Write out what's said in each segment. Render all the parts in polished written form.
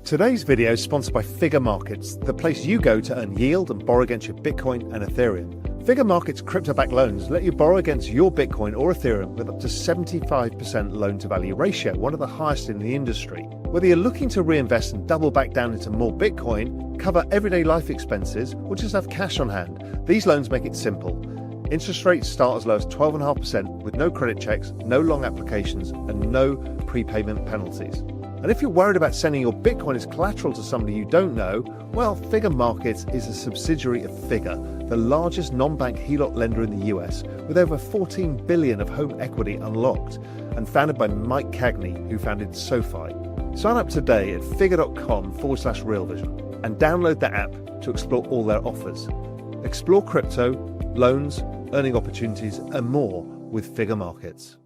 Today's video is sponsored by Figure Markets, the place you go to earn yield and borrow against your Bitcoin and Ethereum. Figure Markets crypto-backed loans let you borrow against your Bitcoin or Ethereum with up to 75% loan-to-value ratio, one of the highest in the industry. Whether you're looking to reinvest and double back down into more Bitcoin, cover everyday life expenses, or just have cash on hand, these loans make it simple. Interest rates start as low as 12.5% with no credit checks, no long applications, and no prepayment penalties. And if you're worried about sending your Bitcoin as collateral to somebody you don't know, well, Figure Markets is a subsidiary of Figure, the largest non-bank HELOC lender in the US, with over 14 billion of home equity unlocked, and founded by Mike Cagney, who founded SoFi. Sign up today at figure.com/Real Vision and download the app to explore all their offers. Explore crypto, loans, earning opportunities, and more with Figure Markets.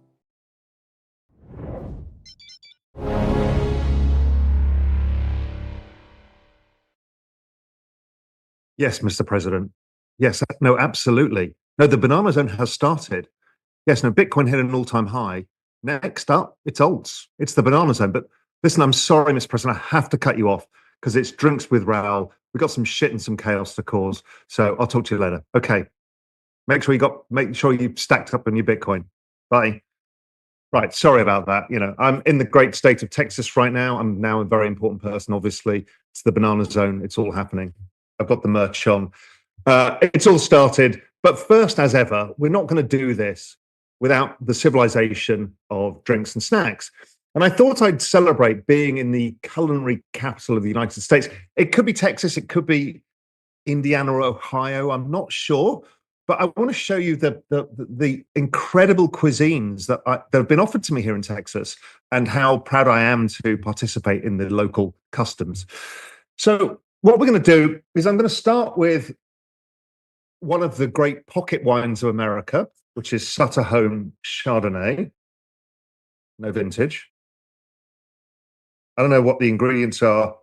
Yes, Mr. President. Yes, no, absolutely. No, the banana zone has started. Yes, no, Bitcoin hit an all-time high. Next up, it's alts. It's the banana zone. But listen, I'm sorry, Mr. President, I have to cut you off because it's Drinks with Raoul. We've got some shit and some chaos to cause. So I'll talk to you later. Okay. Make sure you stacked up on your Bitcoin. Bye. Right. Sorry about that. You know, I'm in the great state of Texas right now. I'm now a very important person, obviously. It's the banana zone. It's all happening. I've got the merch on. It's all started. But first, as ever, we're not going to do this without the civilization of drinks and snacks. And I thought I'd celebrate being in the culinary capital of the United States. It could be Texas. It could be Indiana or Ohio. I'm not sure. But I want to show you the incredible cuisines that have been offered to me here in Texas and how proud I am to participate in the local customs. So what we're going to do is I'm going to start with one of the great pocket wines of America, which is Sutter Home Chardonnay. No vintage. I don't know what the ingredients are.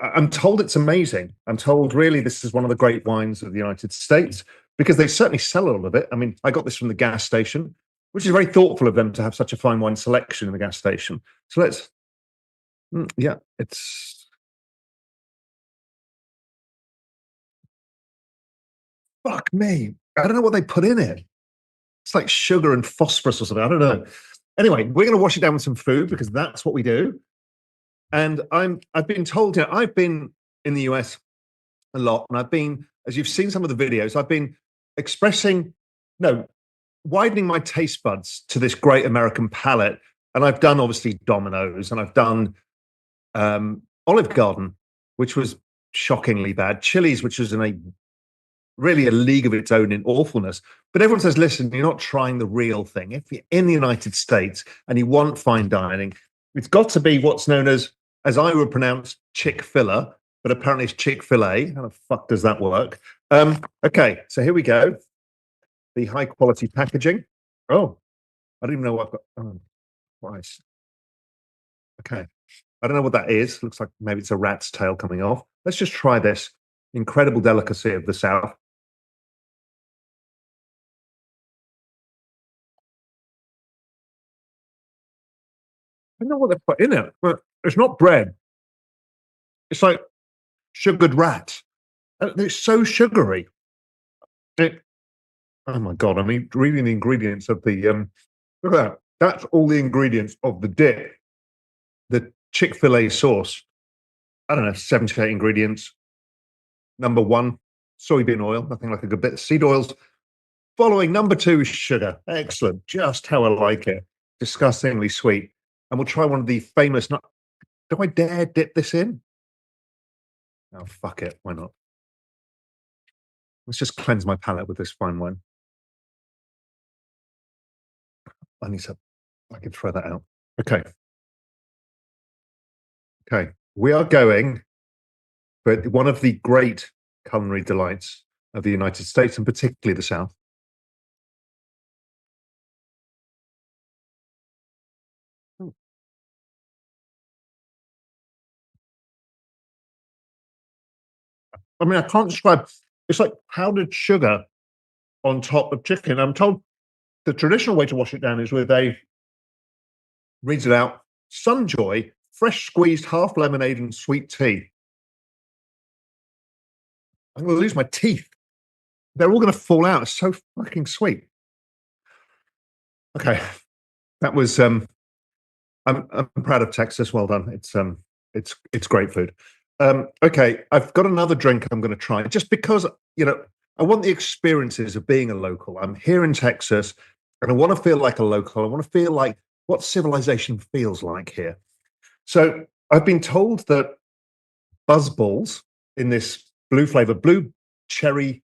I'm told it's amazing. I'm told really this is one of the great wines of the United States because they certainly sell all of it. I mean, I got this from the gas station, which is very thoughtful of them to have such a fine wine selection in the gas station. So let's, yeah, it's, fuck me. I don't know what they put in it. It's like sugar and phosphorus or something. I don't know. Anyway, we're going to wash it down with some food because that's what we do. And I've been told, you know, I've been in the US a lot, and I've been, as you've seen some of the videos, I've been widening my taste buds to this great American palate. And I've done obviously Domino's, and I've done Olive Garden, which was shockingly bad. Chili's, which was really a league of its own in awfulness. But everyone says, listen, you're not trying the real thing. If you're in the United States and you want fine dining, it's got to be what's known as I would pronounce, Chick-fil-A, but apparently it's Chick-fil-A. How the fuck does that work? Okay, so here we go. The high quality packaging. Oh, I don't even know what I've got. Oh, Christ. Okay, I don't know what that is. Looks like maybe it's a rat's tail coming off. Let's just try this incredible delicacy of the South. I don't know what they put in it, but it's not bread. It's like sugared rat. It's so sugary. Oh my God, I mean, reading the ingredients of the, look at that. That's all the ingredients of the dip. The Chick-fil-A sauce. I don't know, 78 ingredients. Number one, soybean oil, nothing like a good bit of seed oils. Following number two is sugar. Excellent, just how I like it. Disgustingly sweet. And we'll try one of the famous, do I dare dip this in? Oh, fuck it. Why not? Let's just cleanse my palate with this fine wine. I can throw that out. Okay. Okay. We are going for one of the great culinary delights of the United States, and particularly the South. I mean, I can't describe. It's like powdered sugar on top of chicken. I'm told the traditional way to wash it down is with rinse it out, Sunjoy, fresh squeezed half lemonade and sweet tea. I'm going to lose my teeth. They're all going to fall out. It's so fucking sweet. Okay, that was. I'm proud of Texas. Well done. It's great food. Okay, I've got another drink I'm going to try just because I want the experiences of being a local. I'm here in Texas, and I want to feel like a local. I want to feel like what civilization feels like here. So I've been told that buzzballs in this blue flavor, blue cherry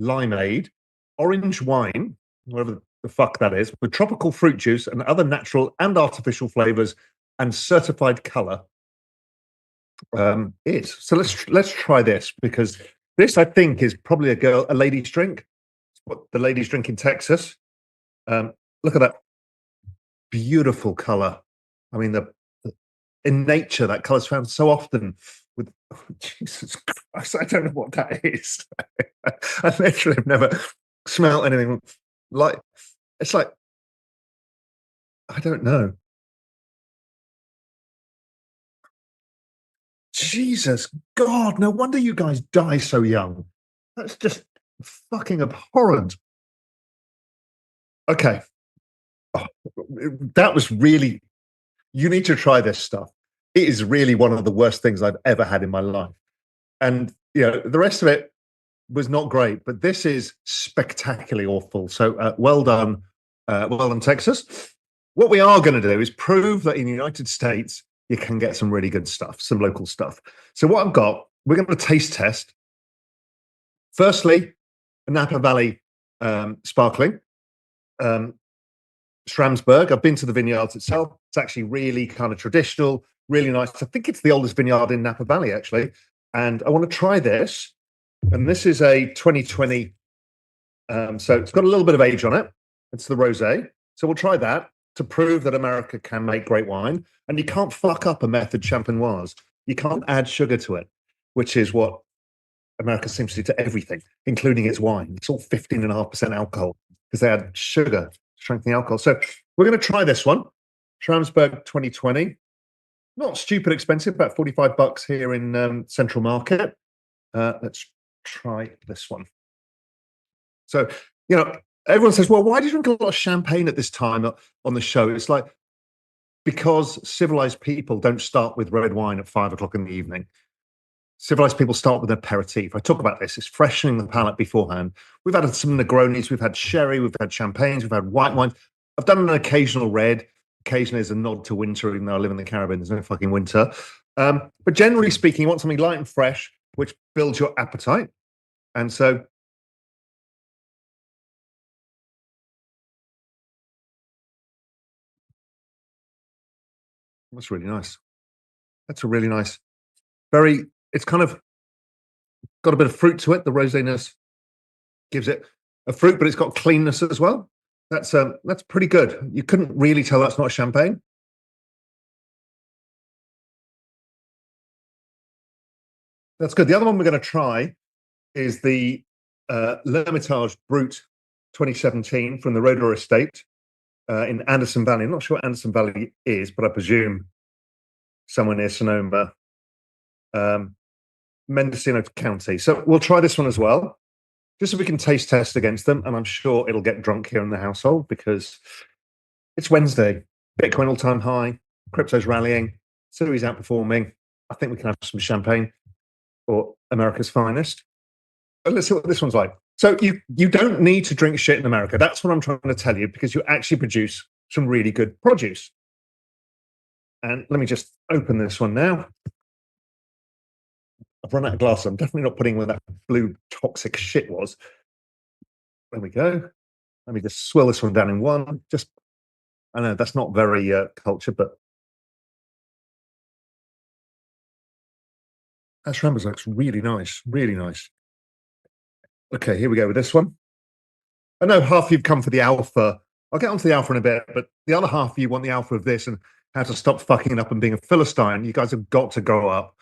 limeade, orange wine, whatever the fuck that is, with tropical fruit juice and other natural and artificial flavors and certified color is. So let's try this because this I think is probably a lady's drink. It's what the ladies drink in Texas. Look at that beautiful color. I mean, in nature that color is found so often with Jesus Christ, I don't know what that is. I literally have never smelled anything like it's like I don't know. Jesus God, no wonder you guys die so young. That's just fucking abhorrent. Okay. Oh, that was really you need to try this stuff. It is really one of the worst things I've ever had in my life. And the rest of it was not great, but this is spectacularly awful. So well done, Texas. What we are going to do is prove that in the United States you can get some really good stuff, some local stuff. So what I've got, we're going to taste test. Firstly, a Napa Valley sparkling. Schramsberg. I've been to the vineyards itself. It's actually really kind of traditional, really nice. I think it's the oldest vineyard in Napa Valley, actually. And I want to try this. And this is a 2020. So it's got a little bit of age on it. It's the rosé. So we'll try that to prove that America can make great wine. And you can't fuck up a method champenoise. You can't add sugar to it, which is what America seems to do to everything, including its wine. It's all 15.5% alcohol because they add sugar, strengthening alcohol. So we're going to try this one. Schramsberg 2020. Not stupid expensive, about $45 here in Central Market. Let's try this one. So, everyone says, well, why do you drink a lot of champagne at this time on the show? It's like, because civilized people don't start with red wine at 5 o'clock in the evening. Civilized people start with an aperitif. I talk about this. It's freshening the palate beforehand. We've had some Negronis, we've had sherry, we've had champagnes, we've had white wines. I've done an occasional red. Occasionally as a nod to winter, even though I live in the Caribbean, there's no fucking winter. But generally speaking, you want something light and fresh, which builds your appetite. And so that's really nice. That's a really nice, it's kind of got a bit of fruit to it. The rosiness gives it a fruit, but it's got cleanness as well. That's pretty good. You couldn't really tell that's not champagne. That's good. The other one we're going to try is the L'Hermitage Brut 2017 from the Rodor Estate in Anderson Valley. I'm not sure what Anderson Valley is, but I presume somewhere near Sonoma, Mendocino County. So we'll try this one as well, just so we can taste test against them. And I'm sure it'll get drunk here in the household because it's Wednesday. Bitcoin all-time high, crypto's rallying, Suri's outperforming. I think we can have some champagne or America's finest. But let's see what this one's like. So you don't need to drink shit in America. That's what I'm trying to tell you, because you actually produce some really good produce. And let me just open this one now. I've run out of glass. I'm definitely not putting where that blue toxic shit was. There we go. Let me just swill this one down in one. I know that's not very cultured, but that Rambus looks really nice, really nice. Okay, here we go with this one. I know half of you've come for the alpha. I'll get onto the alpha in a bit, but the other half of you want the alpha of this and how to stop fucking it up and being a Philistine. You guys have got to grow up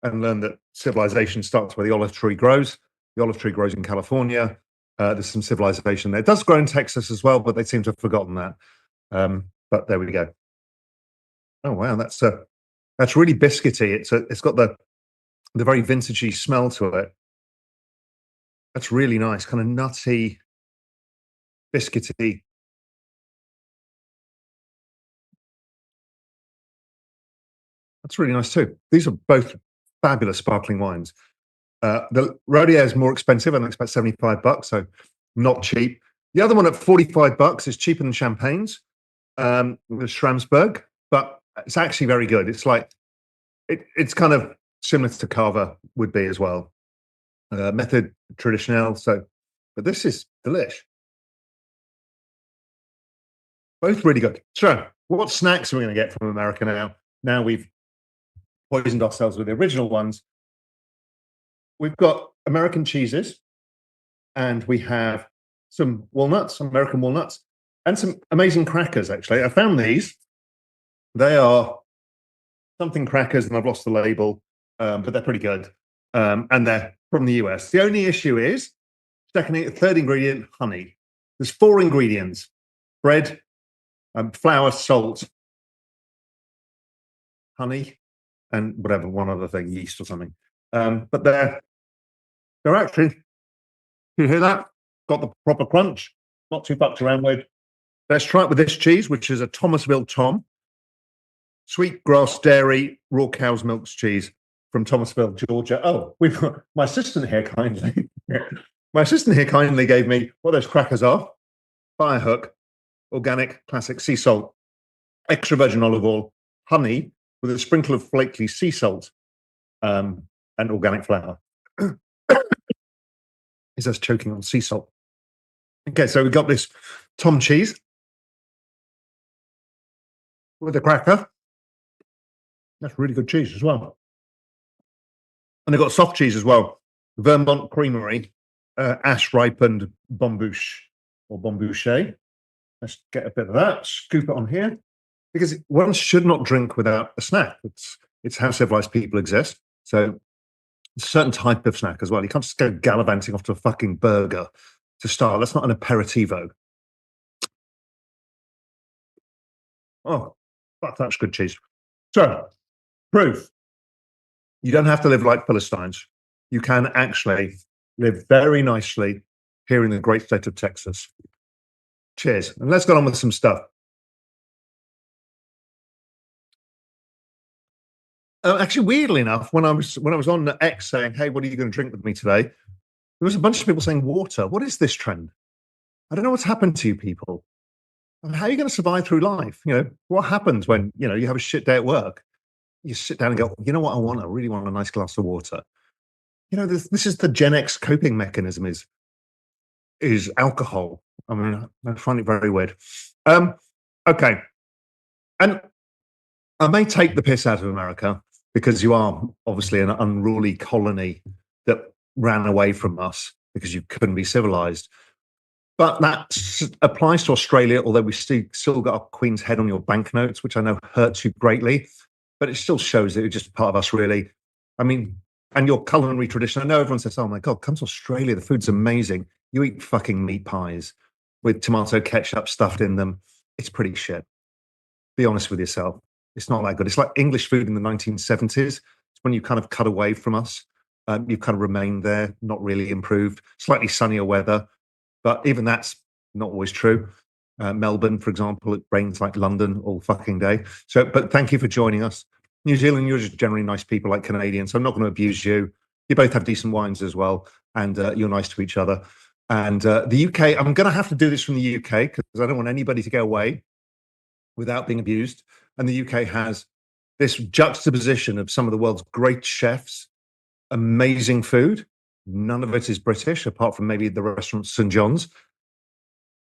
and learn that civilization starts where the olive tree grows. The olive tree grows in California. There's some civilization there. It does grow in Texas as well, but they seem to have forgotten that. But there we go. Oh wow, that's really biscuity. It's got the very vintagey smell to it. That's really nice, kind of nutty, biscuity. That's really nice too. These are both fabulous sparkling wines. The Rodier is more expensive. I think it's about 75 bucks, so not cheap. The other one at 45 bucks is cheaper than Champagne's, the Schramsberg, but it's actually very good. It's like it's kind of similar to Cava would be as well. Method traditionnel. So, but this is delish. Both really good. So, what snacks are we going to get from America now? Now we've poisoned ourselves with the original ones. We've got American cheeses, and we have some walnuts, American walnuts, and some amazing crackers. Actually, I found these. They are something crackers, and I've lost the label, but they're pretty good, and they're from the US. The only issue is third ingredient, honey. There's four ingredients: bread, flour, salt, honey, and whatever one other thing, yeast or something. But they're actually, you hear that? Got the proper crunch, not too fucked around with. Let's try it with this cheese, which is a Thomasville Tom, sweet grass dairy raw cow's milk cheese from Thomasville, Georgia. Oh, we've got my assistant here kindly. My assistant here kindly gave me what those crackers are: Firehook, organic, classic sea salt, extra virgin olive oil, honey with a sprinkle of flaky sea salt, and organic flour. Is us choking on sea salt? Okay, so we got this Tom cheese with a cracker. That's really good cheese as well. And they've got soft cheese as well. Vermont Creamery, ash ripened bombouche or bombouche. Let's get a bit of that, scoop it on here. Because one should not drink without a snack. It's how civilized people exist. So a certain type of snack as well. You can't just go gallivanting off to a fucking burger to start. That's not an aperitivo. Oh, fuck, that's good cheese. So, proof. You don't have to live like Philistines. You can actually live very nicely here in the great state of Texas. Cheers. And let's get on with some stuff. Actually, weirdly enough, when I was on X saying, "Hey, what are you going to drink with me today?" there was a bunch of people saying water. What is this trend? I don't know what's happened to you people. How are you going to survive through life? What happens when you have a shit day at work? You sit down and go, you know what I want? I really want a nice glass of water. This is the Gen X coping mechanism is alcohol. I mean, I find it very weird. Okay, and I may take the piss out of America because you are obviously an unruly colony that ran away from us because you couldn't be civilized. But that applies to Australia, although we still got a Queen's head on your banknotes, which I know hurts you greatly, but it still shows that you're just part of us, really. I mean, and your culinary tradition. I know everyone says, oh my God, come to Australia, the food's amazing. You eat fucking meat pies with tomato ketchup stuffed in them. It's pretty shit. Be honest with yourself. It's not that good. It's like English food in the 1970s. It's when you kind of cut away from us. You've kind of remained there, not really improved. Slightly sunnier weather, but even that's not always true. Melbourne, for example, it rains like London all fucking day. So, but thank you for joining us. New Zealand, you're just generally nice people like Canadians, so I'm not going to abuse you. You both have decent wines as well, and you're nice to each other. And the UK, I'm going to have to do this from the UK because I don't want anybody to go away without being abused. And the UK has this juxtaposition of some of the world's great chefs, amazing food. None of it is British, apart from maybe the restaurant St. John's.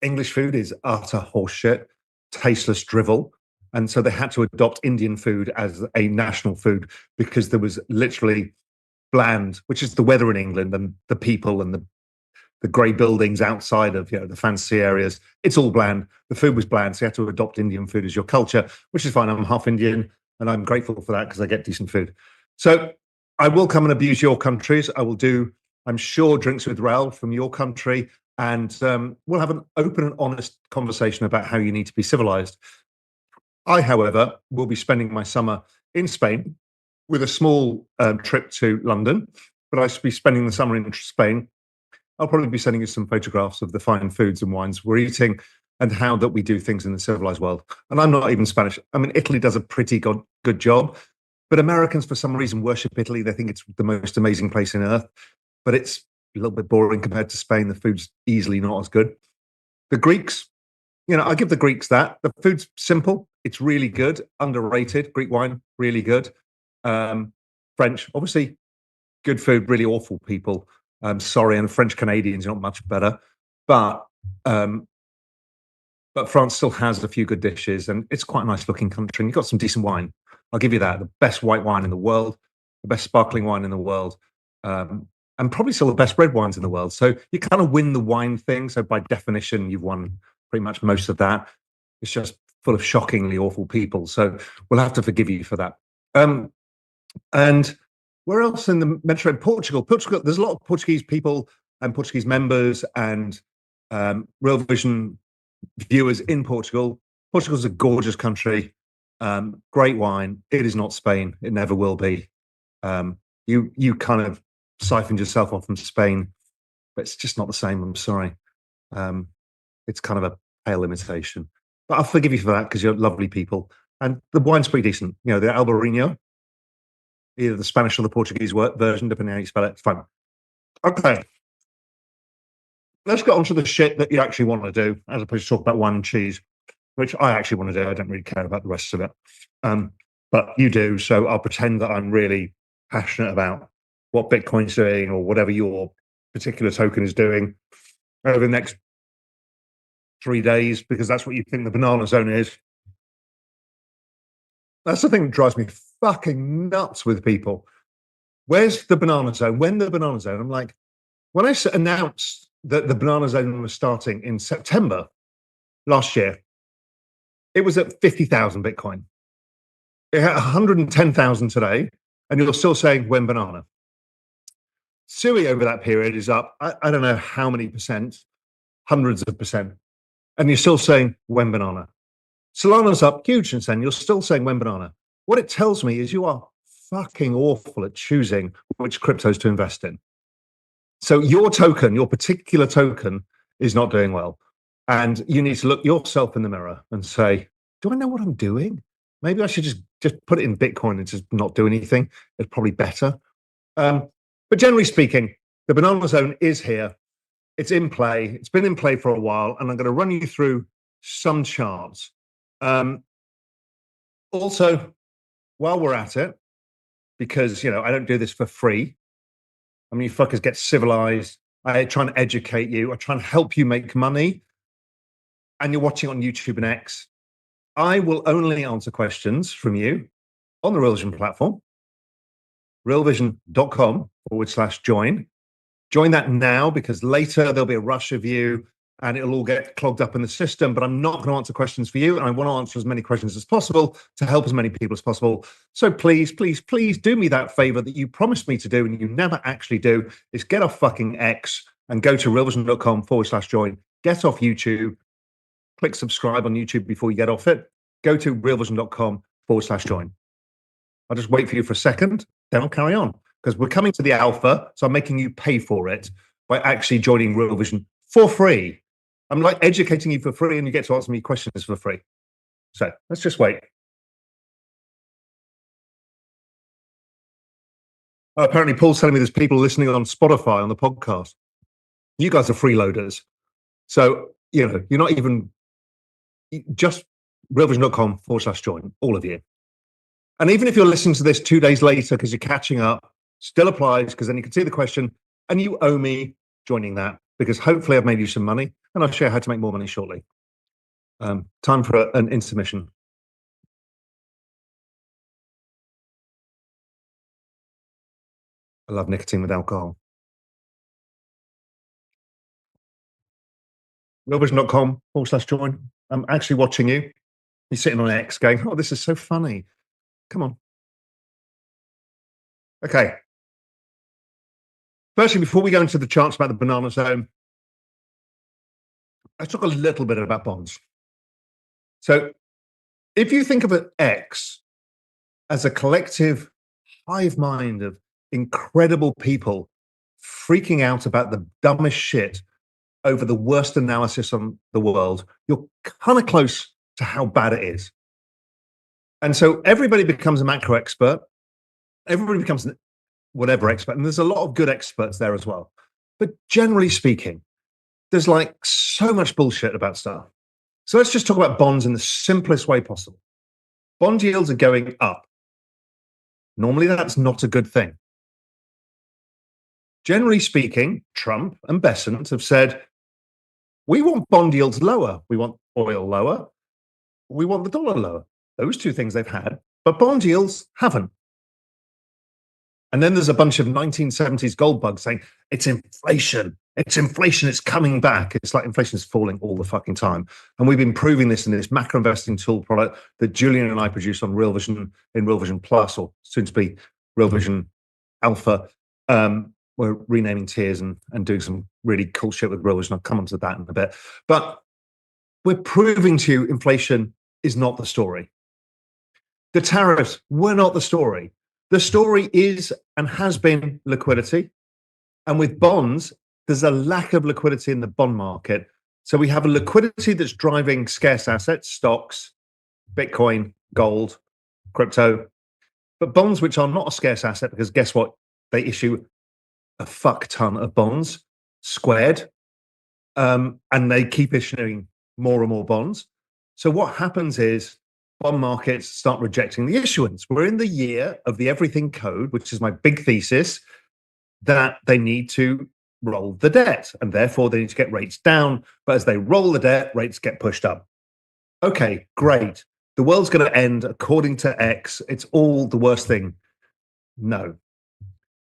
English food is utter horseshit, tasteless drivel. And so they had to adopt Indian food as a national food because there was literally bland, which is the weather in England and the people and the grey buildings outside of the fancy areas. It's all bland. The food was bland, so you had to adopt Indian food as your culture, which is fine. I'm half Indian, and I'm grateful for that because I get decent food. So I will come and abuse your countries. I will do, I'm sure, Drinks with Raoul from your country, and we'll have an open and honest conversation about how you need to be civilized. I, however, will be spending my summer in Spain with a small trip to London, but I should be spending the summer in Spain. I'll probably be sending you some photographs of the fine foods and wines we're eating and how that we do things in the civilized world. And I'm not even Spanish. I mean, Italy does a pretty good job, but Americans, for some reason, worship Italy. They think it's the most amazing place on earth, but it's a little bit boring compared to Spain. The food's easily not as good. The Greeks, I give the Greeks that. The food's simple. It's really good, underrated. Greek wine, really good. Um, French, obviously, good food, really awful people. Sorry, and French Canadians not much better, but um, but France still has a few good dishes, and it's quite a nice looking country. And you've got some decent wine. I'll give you that. The best white wine in the world, the best sparkling wine in the world, um, and probably still the best red wines in the world. So you kind of win the wine thing. So by definition, you've won pretty much most of that. It's just full of shockingly awful people. So we'll have to forgive you for that. And where else in the Mediterranean? Portugal. Portugal. There's a lot of Portuguese people and Portuguese members and Real Vision viewers in Portugal. Portugal's a gorgeous country. Great wine. It is not Spain. It never will be. You kind of siphoned yourself off from Spain, but it's just not the same. I'm sorry. It's kind of a pale imitation. But I'll forgive you for that because you're lovely people. And the wine's pretty decent. The Albarino, either the Spanish or the Portuguese version, depending on how you spell it. It's fine. Okay. Let's get on to the shit that you actually want to do, as opposed to talk about wine and cheese, which I actually want to do. I don't really care about the rest of it. But you do, so I'll pretend that I'm really passionate about what Bitcoin's doing or whatever your particular token is doing over the next 3 days, because that's what you think the banana zone is. That's the thing that drives me fucking nuts with people. Where's the banana zone? When the banana zone? I'm like, when I announced that the banana zone was starting in September last year, it was at 50,000 Bitcoin. It had 110,000 today, and you're still saying when banana. SUI over that period is up, I don't know how many percent, hundreds of percent, and you're still saying when banana. Solana's up huge since then. You're still saying when banana. What it tells me is you are fucking awful at choosing which cryptos to invest in. So your token, your particular token, is not doing well. And you need to look yourself in the mirror and say, do I know what I'm doing? Maybe I should just put it in Bitcoin and just not do anything. It's probably better. But generally speaking, the banana zone is here. It's in play. It's been in play for a while. And I'm going to run you through some charts. Also, while we're at it, because, I don't do this for free. I mean, you fuckers get civilized. I try and educate you. I try and help you make money. And you're watching on YouTube and X. I will only answer questions from you on the Real Vision platform, realvision.com/join. Join that now, because later there'll be a rush of you and it'll all get clogged up in the system. But I'm not going to answer questions for you. And I want to answer as many questions as possible to help as many people as possible. So please, please, please do me that favor that you promised me to do and you never actually do, is get off fucking X and go to realvision.com/join. Get off YouTube. Click subscribe on YouTube before you get off it. Go to realvision.com/join. I'll just wait for you for a second, then I'll carry on, because we're coming to the alpha. So I'm making you pay for it by actually joining Real Vision for free. I'm like educating you for free, and you get to answer me questions for free. So let's just wait. Apparently, Paul's telling me there's people listening on Spotify on the podcast. You guys are freeloaders. So, you're not even just realvision.com/join, all of you. And even if you're listening to this 2 days later because you're catching up, still applies, because then you can see the question and you owe me joining that, because hopefully I've made you some money and I'll show you how to make more money shortly. Time for an intermission. I love nicotine with alcohol. realvision.com/join. I'm actually watching you. You're sitting on X going, oh, this is so funny. Come on. Okay. Firstly, before we go into the charts about the banana zone, let's talk a little bit about bonds. So If you think of an X as a collective hive mind of incredible people freaking out about the dumbest shit over the worst analysis on the world, you're kind of close to how bad it is. And so everybody becomes a macro expert. Everybody becomes an whatever expert. And there's a lot of good experts there as well. But generally speaking, there's like so much bullshit about stuff. So let's just talk about bonds in the simplest way possible. Bond yields are going up. Normally, that's not a good thing. Generally speaking, Trump and Bessent have said, we want bond yields lower. We want oil lower. We want the dollar lower. Those two things they've had, but bond yields haven't. And then there's a bunch of 1970s gold bugs saying, it's inflation. It's inflation. It's coming back. It's like inflation is falling all the fucking time. And we've been proving this in this macro investing tool product that Julian and I produce on Real Vision, in Real Vision Plus, or soon to be Real Vision Alpha. We're renaming tiers and doing some really cool shit with Real Vision. I'll come onto that in a bit. But we're proving to you inflation is not the story. The tariffs were not the story. The story is and has been liquidity. And with bonds, there's a lack of liquidity in the bond market. So we have a liquidity that's driving scarce assets, stocks, Bitcoin, gold, crypto, but bonds which are not a scarce asset because guess what? They issue a fuck ton of bonds squared, and they keep issuing more and more bonds. So what happens is bond markets start rejecting the issuance. We're in the year of the everything code, which is my big thesis, that they need to roll the debt and therefore they need to get rates down. But as they roll the debt, rates get pushed up. Okay, great. The world's going to end according to X. It's all the worst thing. No.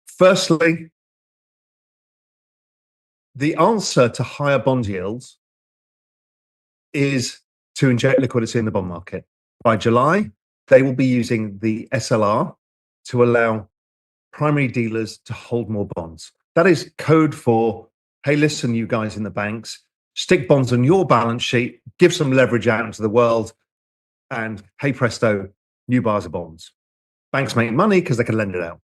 Firstly, the answer to higher bond yields is to inject liquidity in the bond market. By July, they will be using the SLR to allow primary dealers to hold more bonds. That is code for, hey, listen, you guys in the banks, stick bonds on your balance sheet, give some leverage out into the world, and hey, presto, new bars of bonds. Banks make money because they can lend it out.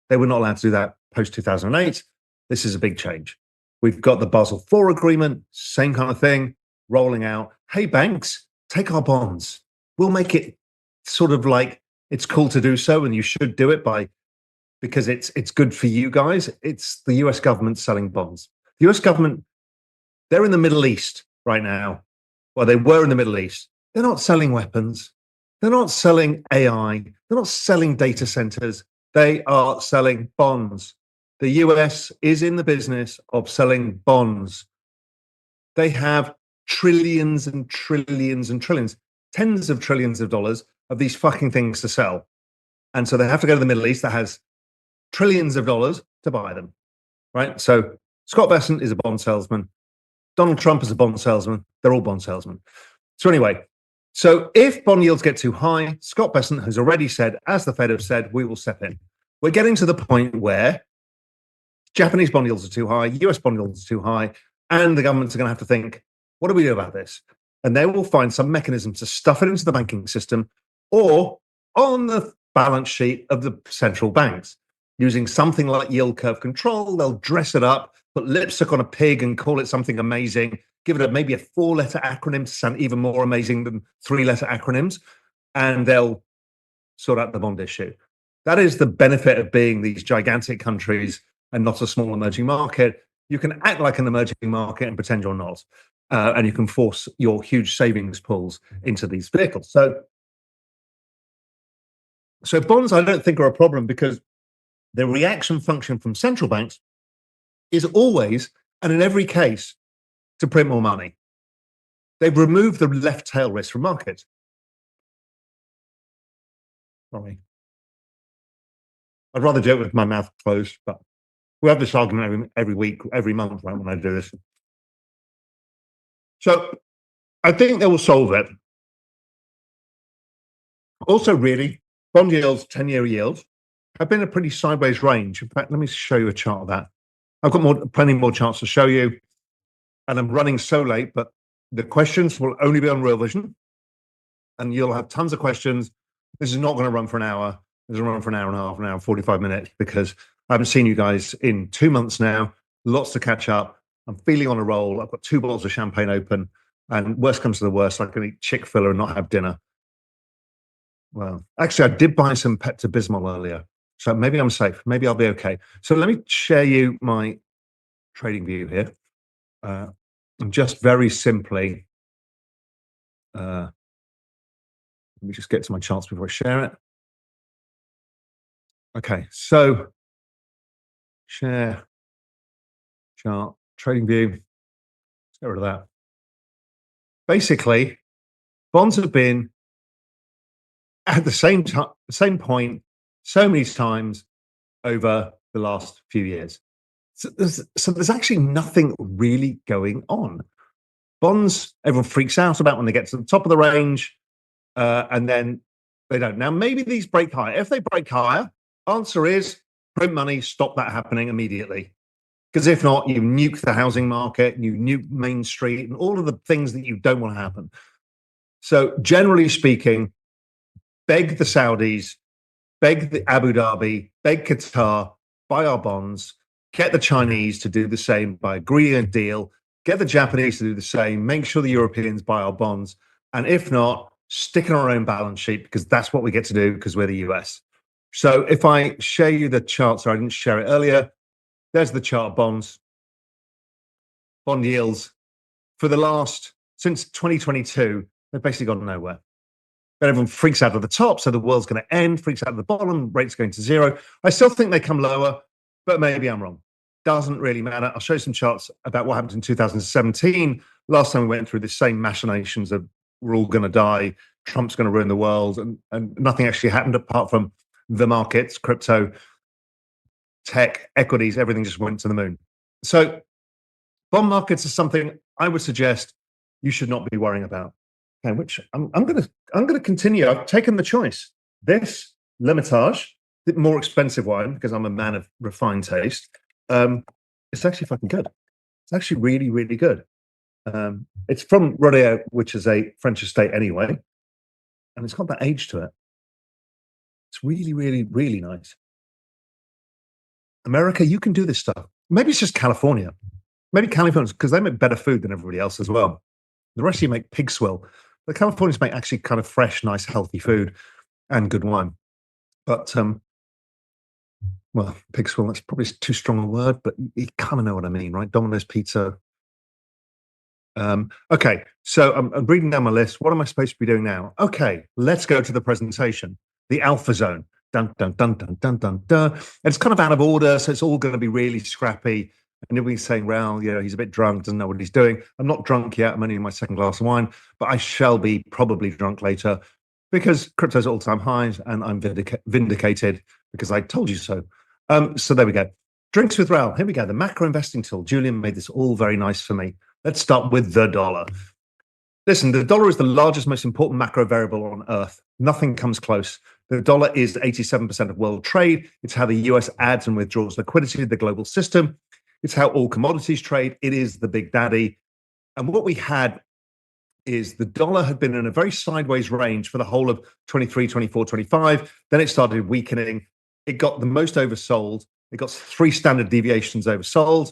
They were not allowed to do that post 2008. This is a big change. We've got the Basel IV agreement, same kind of thing, rolling out. Hey, banks, take our bonds. We'll make it sort of like it's cool to do so, and you should do it because it's good for you guys. It's the US government selling bonds. The US government, they're in the Middle East right now. Well, they were in the Middle East. They're not selling weapons. They're not selling AI. They're not selling data centers. They are selling bonds. The US is in the business of selling bonds. They have trillions and trillions and trillions, tens of trillions of dollars of these fucking things to sell. And so they have to go to the Middle East that has trillions of dollars to buy them, right? So Scott Bessent is a bond salesman. Donald Trump is a bond salesman. They're all bond salesmen. So anyway, so if bond yields get too high, Scott Bessent has already said, as the Fed have said, we will step in. We're getting to the point where Japanese bond yields are too high, US bond yields are too high, and the governments are going to have to think, what do we do about this? And they will find some mechanism to stuff it into the banking system or on the balance sheet of the central banks. Using something like yield curve control, they'll dress it up, put lipstick on a pig and call it something amazing, give it maybe a 4-letter acronym to sound even more amazing than 3-letter acronyms, and they'll sort out the bond issue. That is the benefit of being these gigantic countries and not a small emerging market. You can act like an emerging market and pretend you're not. And you can force your huge savings pools into these vehicles. So bonds, I don't think, are a problem because the reaction function from central banks is always, and in every case, to print more money. They've removed the left tail risk from markets. Sorry. I'd rather do it with my mouth closed, but we have this argument every week, every month, right, when I do this. So I think they will solve it. Also, really, bond yields, 10-year yields, have been a pretty sideways range. In fact, let me show you a chart of that. I've got plenty more charts to show you, and I'm running so late, but the questions will only be on Real Vision. and you'll have tons of questions. This is not going to run for an hour. This is going to run for an hour and a half, an hour and 45 minutes, because I haven't seen you guys in 2 months now. Lots to catch up. I'm feeling on a roll. I've got 2 bottles of champagne open, and worst comes to the worst, I can eat Chick-fil-A and not have dinner. Well, actually, I did buy some Pepto-Bismol earlier, so maybe I'm safe. Maybe I'll be okay. So let me share you my trading view here. And just very simply, let me just get to my charts before I share it. Okay, so share chart, trading view. Let's get rid of that. Basically, bonds have been at the same time, same point, so many times over the last few years. So there's actually nothing really going on. Bonds, everyone freaks out about when they get to the top of the range, and then they don't. Now, maybe these break higher. If they break higher, answer is print money, stop that happening immediately. Because if not, you nuke the housing market, you nuke Main Street, and all of the things that you don't want to happen. So generally speaking, beg the Saudis, beg the Abu Dhabi, beg Qatar, buy our bonds, get the Chinese to do the same by agreeing a deal, get the Japanese to do the same, make sure the Europeans buy our bonds, and if not, stick in our own balance sheet, because that's what we get to do because we're the US. So if I share you the chart, so I didn't share it earlier, there's the chart of bonds, bond yields for the last, since 2022, they've basically gone nowhere. Then everyone freaks out at the top, so the world's going to end, freaks out at the bottom, rates going to zero. I still think they come lower, but maybe I'm wrong. Doesn't really matter. I'll show you some charts about what happened in 2017. Last time we went through the same machinations of we're all going to die, Trump's going to ruin the world, and nothing actually happened apart from the markets, crypto, tech, equities, everything just went to the moon. So bond markets is something I would suggest you should not be worrying about. Okay, which I'm gonna continue. I've taken the choice. This Limitage, the more expensive wine, because I'm a man of refined taste. It's actually fucking good. It's actually really, really good. It's from Rodeo, which is a French estate anyway, and it's got that age to it. It's really, really, really nice. America, you can do this stuff. Maybe it's just California. Maybe California, because they make better food than everybody else as well. The rest of you make pig swill. The Californians make actually kind of fresh, nice, healthy food and good wine. But, well, pig swill, that's probably too strong a word, but you kind of know what I mean, right? Domino's Pizza. Okay, so I'm reading down my list. What am I supposed to be doing now? Okay, let's go to the presentation, the alpha zone. Dun, dun, dun, dun, dun, dun, dun. And it's kind of out of order, so it's all going to be really scrappy. And you'll be saying, well, you know, he's a bit drunk, doesn't know what he's doing. I'm not drunk yet. I'm only in my second glass of wine, but I shall be probably drunk later because crypto's at all-time highs and I'm vindicated because I told you so. So there we go. Drinks with Raoul. Here we go. The macro investing tool. Julian made this all very nice for me. Let's start with the dollar. Listen, the dollar is the largest, most important macro variable on earth. Nothing comes close. The dollar is 87% of world trade. It's how the US adds and withdraws liquidity to the global system. It's how all commodities trade. It is the big daddy. And what we had is the dollar had been in a very sideways range for the whole of 23, 24, 25. Then it started weakening. It got the most oversold. It got 3 standard deviations oversold.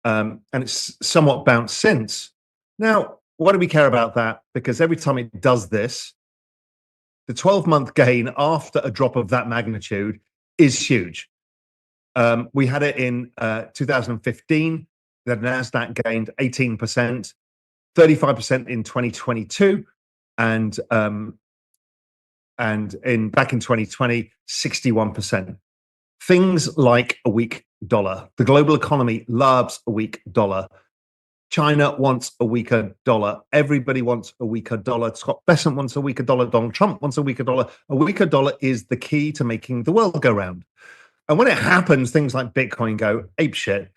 And it's somewhat bounced since. Now, why do we care about that? Because every time it does this, the 12-month gain after a drop of that magnitude is huge. We had it in 2015. The NASDAQ gained 18%, 35% in 2022, and back in 2020, 61%. Things like a weak dollar. The global economy loves a weak dollar. China wants a weaker dollar. Everybody wants a weaker dollar. Scott Bessent wants a weaker dollar. Donald Trump wants a weaker dollar. A weaker dollar is the key to making the world go round. And when it happens, things like Bitcoin go apeshit.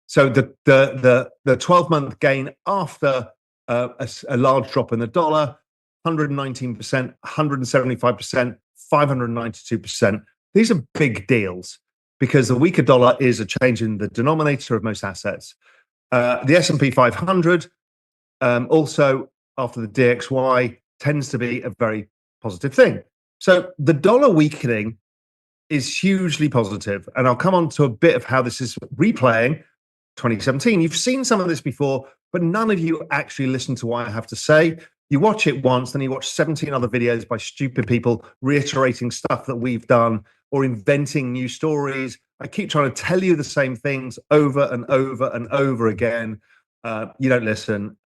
So the 12-month gain after a large drop in the dollar, 119%, 175%, 592%. These are big deals because the weaker dollar is a change in the denominator of most assets. The S&P 500 also after the DXY tends to be a very positive thing. So the dollar weakening is hugely positive, and I'll come on to a bit of how this is replaying 2017. You've seen some of this before, but none of you actually listen to what I have to say. You watch it once, then you watch 17 other videos by stupid people reiterating stuff that we've done or inventing new stories. I keep trying to tell you the same things over and over and over again. You don't listen.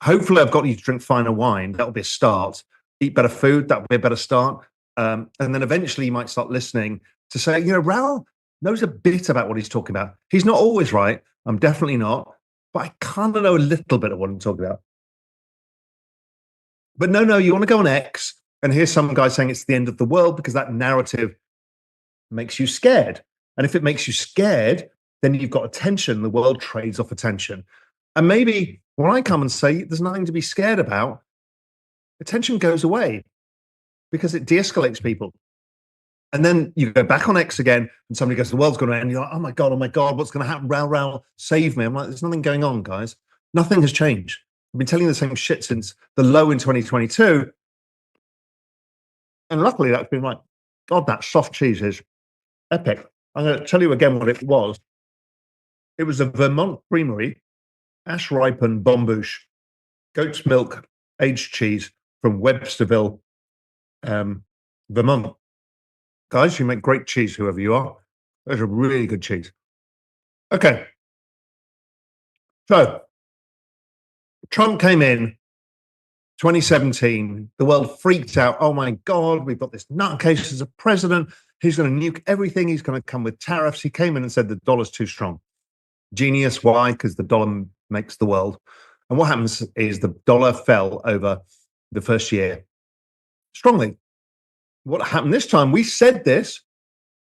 Hopefully, I've got you to drink finer wine. That'll be a start. Eat better food. That'll be a better start. And then eventually you might start listening to say, Raoul knows a bit about what he's talking about. He's not always right. I'm definitely not. But I kind of know a little bit of what I'm talking about. But no, you want to go on X and hear some guy saying it's the end of the world because that narrative makes you scared. And if it makes you scared, then you've got attention. The world trades off attention. And maybe when I come and say there's nothing to be scared about, attention goes away because it de-escalates people. And then you go back on X again and somebody goes, the world's going to end. And you're like, oh my God, what's going to happen? Raoul, save me. I'm like, there's nothing going on, guys. Nothing has changed. I've been telling you the same shit since the low in 2022. And luckily that's been like, God, that soft cheese is epic. I'm going to tell you again what it was. It was a Vermont Creamery, ash-ripened Bombouche, goat's milk, aged cheese from Websterville, Vermont. Guys, you make great cheese, whoever you are. That's a really good cheese. Okay. So, Trump came in 2017. The world freaked out. Oh my God, we've got this nutcase as a president. He's going to nuke everything. He's going to come with tariffs. He came in and said the dollar's too strong. Genius. Why? Because the dollar makes the world. And what happens is the dollar fell over the first year strongly. What happened this time? We said this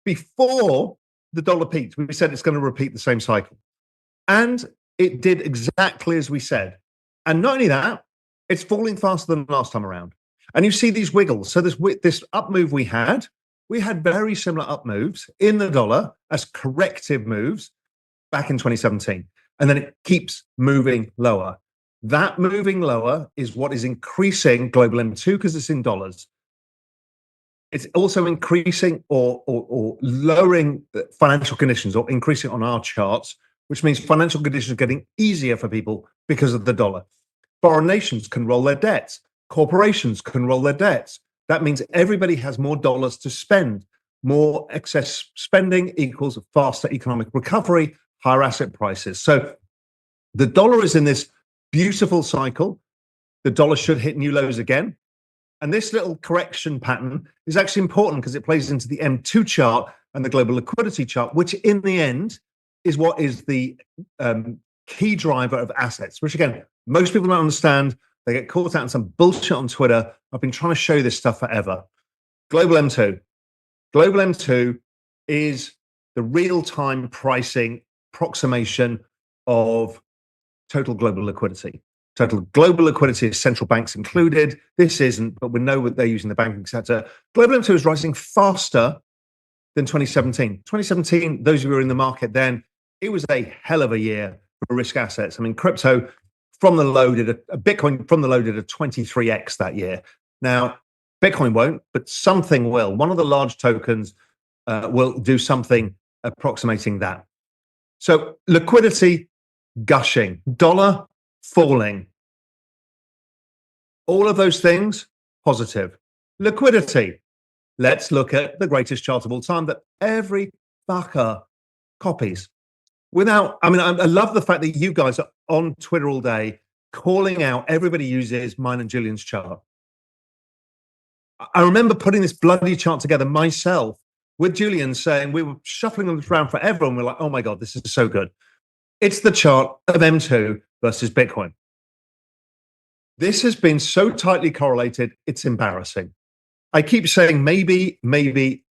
before the dollar peaked. We said it's going to repeat the same cycle. And it did exactly as we said. And not only that, it's falling faster than last time around. And you see these wiggles. So this up move we had very similar up moves in the dollar as corrective moves back in 2017. And then it keeps moving lower. That moving lower is what is increasing global M2 because it's in dollars. It's also increasing or lowering financial conditions or increasing on our charts, which means financial conditions are getting easier for people because of the dollar. Foreign nations can roll their debts. Corporations can roll their debts. That means everybody has more dollars to spend. More excess spending equals faster economic recovery, higher asset prices. So the dollar is in this beautiful cycle. The dollar should hit new lows again. And this little correction pattern is actually important because it plays into the M2 chart and the global liquidity chart, which in the end is what is the key driver of assets, which again, most people don't understand. They get caught out in some bullshit on Twitter. I've been trying to show you this stuff forever. Global M2. Global M2 is the real-time pricing approximation of total global liquidity. Total global liquidity is central banks included. This isn't, but we know what they're using the banking sector. Global M2 is rising faster than 2017. 2017, those of you who were in the market then, it was a hell of a year for risk assets. I mean, crypto from the low did a Bitcoin from the low did a 23x that year. Now, Bitcoin won't, but something will. One of the large tokens will do something approximating that. So liquidity gushing, dollar falling. All of those things, positive. Liquidity. Let's look at the greatest chart of all time that every fucker copies. I love the fact that you guys are on Twitter all day calling out everybody uses mine and Julian's chart. I remember putting this bloody chart together myself with Julian saying we were shuffling them around forever and we're like, oh my God, this is so good. It's the chart of M2 versus Bitcoin. This has been so tightly correlated, it's embarrassing. I keep saying maybe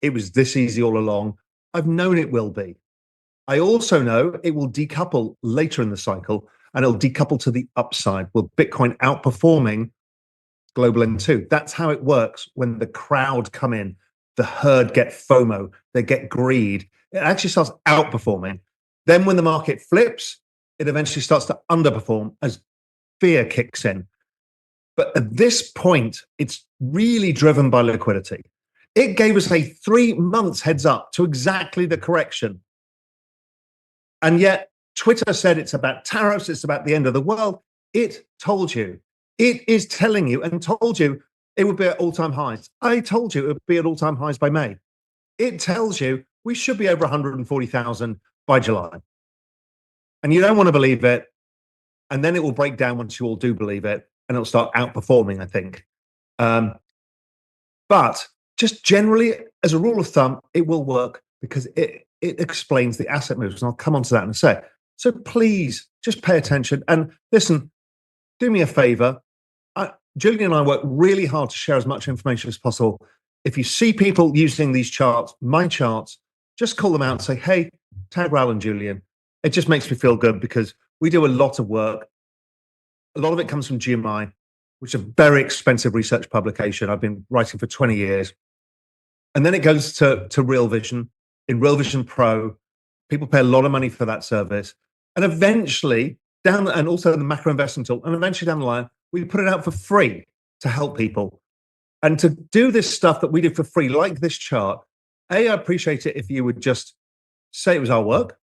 it was this easy all along. I've known it will be. I also know it will decouple later in the cycle and it'll decouple to the upside with Bitcoin outperforming global M2. That's how it works when the crowd come in, the herd get FOMO, they get greed. It actually starts outperforming. Then when the market flips, it eventually starts to underperform as fear kicks in. But at this point, it's really driven by liquidity. It gave us a 3 months heads up to exactly the correction. And yet Twitter said it's about tariffs, it's about the end of the world. It told you. It is telling you and told you it would be at all-time highs. I told you it would be at all-time highs by May. It tells you we should be over 140,000 by July. And you don't want to believe it. And then it will break down once you all do believe it, and it'll start outperforming, I think. But just generally, as a rule of thumb, it will work because it explains the asset moves. And I'll come on to that in a sec. So please just pay attention and listen, do me a favor. Julian and I work really hard to share as much information as possible. If you see people using these charts, my charts, just call them out and say, hey, tag Raoul and Julian. It just makes me feel good because we do a lot of work. A lot of it comes from GMI, which is a very expensive research publication. I've been writing for 20 years. And then it goes to Real Vision. In Real Vision Pro, people pay a lot of money for that service. And eventually, and also the macro investing tool, and eventually down the line, we put it out for free to help people. And to do this stuff that we do for free, like this chart, I appreciate it if you would just say it was our work,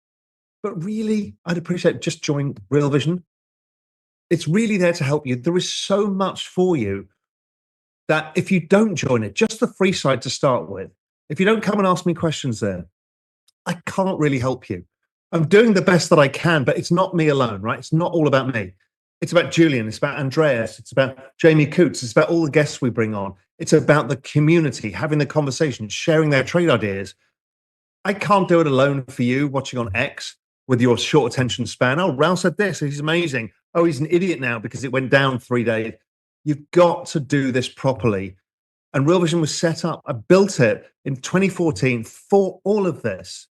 but really, I'd appreciate just join Real Vision. It's really there to help you. There is so much for you that if you don't join it, just the free side to start with, if you don't come and ask me questions there, I can't really help you. I'm doing the best that I can, but it's not me alone, right? It's not all about me. It's about Julian. It's about Andreas. It's about Jamie Coots. It's about all the guests we bring on. It's about the community, having the conversation, sharing their trade ideas. I can't do it alone for you watching on X with your short attention span. Oh, Raoul said this. He's amazing. Oh, he's an idiot now because it went down 3 days. You've got to do this properly. And Real Vision was set up. I built it in 2014 for all of this,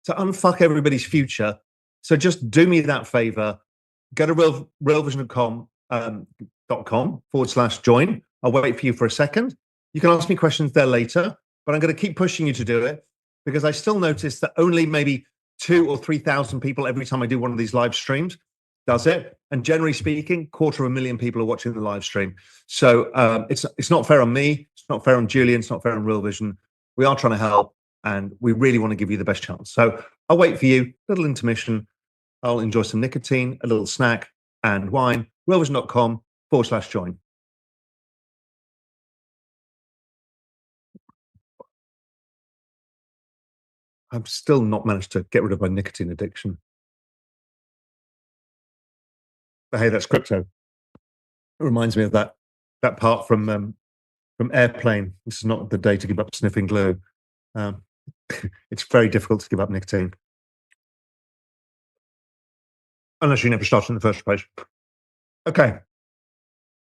to unfuck everybody's future. So just do me that favor. Go to realvision.com/join. I'll wait for you for a second. You can ask me questions there later, but I'm going to keep pushing you to do it because I still notice that only maybe 2,000 or 3,000 people every time I do one of these live streams does it. And generally speaking, 250,000 people are watching the live stream. So it's not fair on me. It's not fair on Julian. It's not fair on Real Vision. We are trying to help and we really want to give you the best chance. So I'll wait for you, little intermission. I'll enjoy some nicotine, a little snack and wine. realvision.com/join. I've still not managed to get rid of my nicotine addiction. But hey, that's crypto. It reminds me of that part from Airplane. This is not the day to give up sniffing glue. It's very difficult to give up nicotine. Unless you never started in the first place. Okay.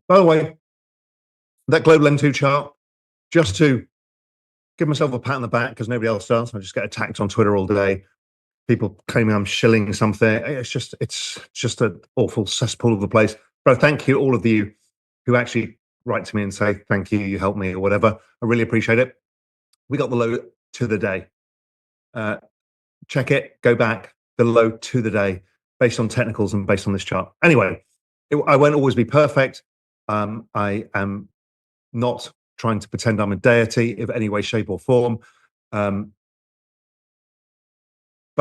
By the way, that global M2 chart, just to give myself a pat on the back because nobody else does. I just get attacked on Twitter all day. People claiming I'm shilling something. It's just an awful cesspool of a place. But thank you, all of you who actually write to me and say, thank you, you helped me or whatever. I really appreciate it. We got the low to the day. Check it, go back, the low to the day based on technicals and based on this chart. Anyway, I won't always be perfect. I am not trying to pretend I'm a deity in any way, shape or form. But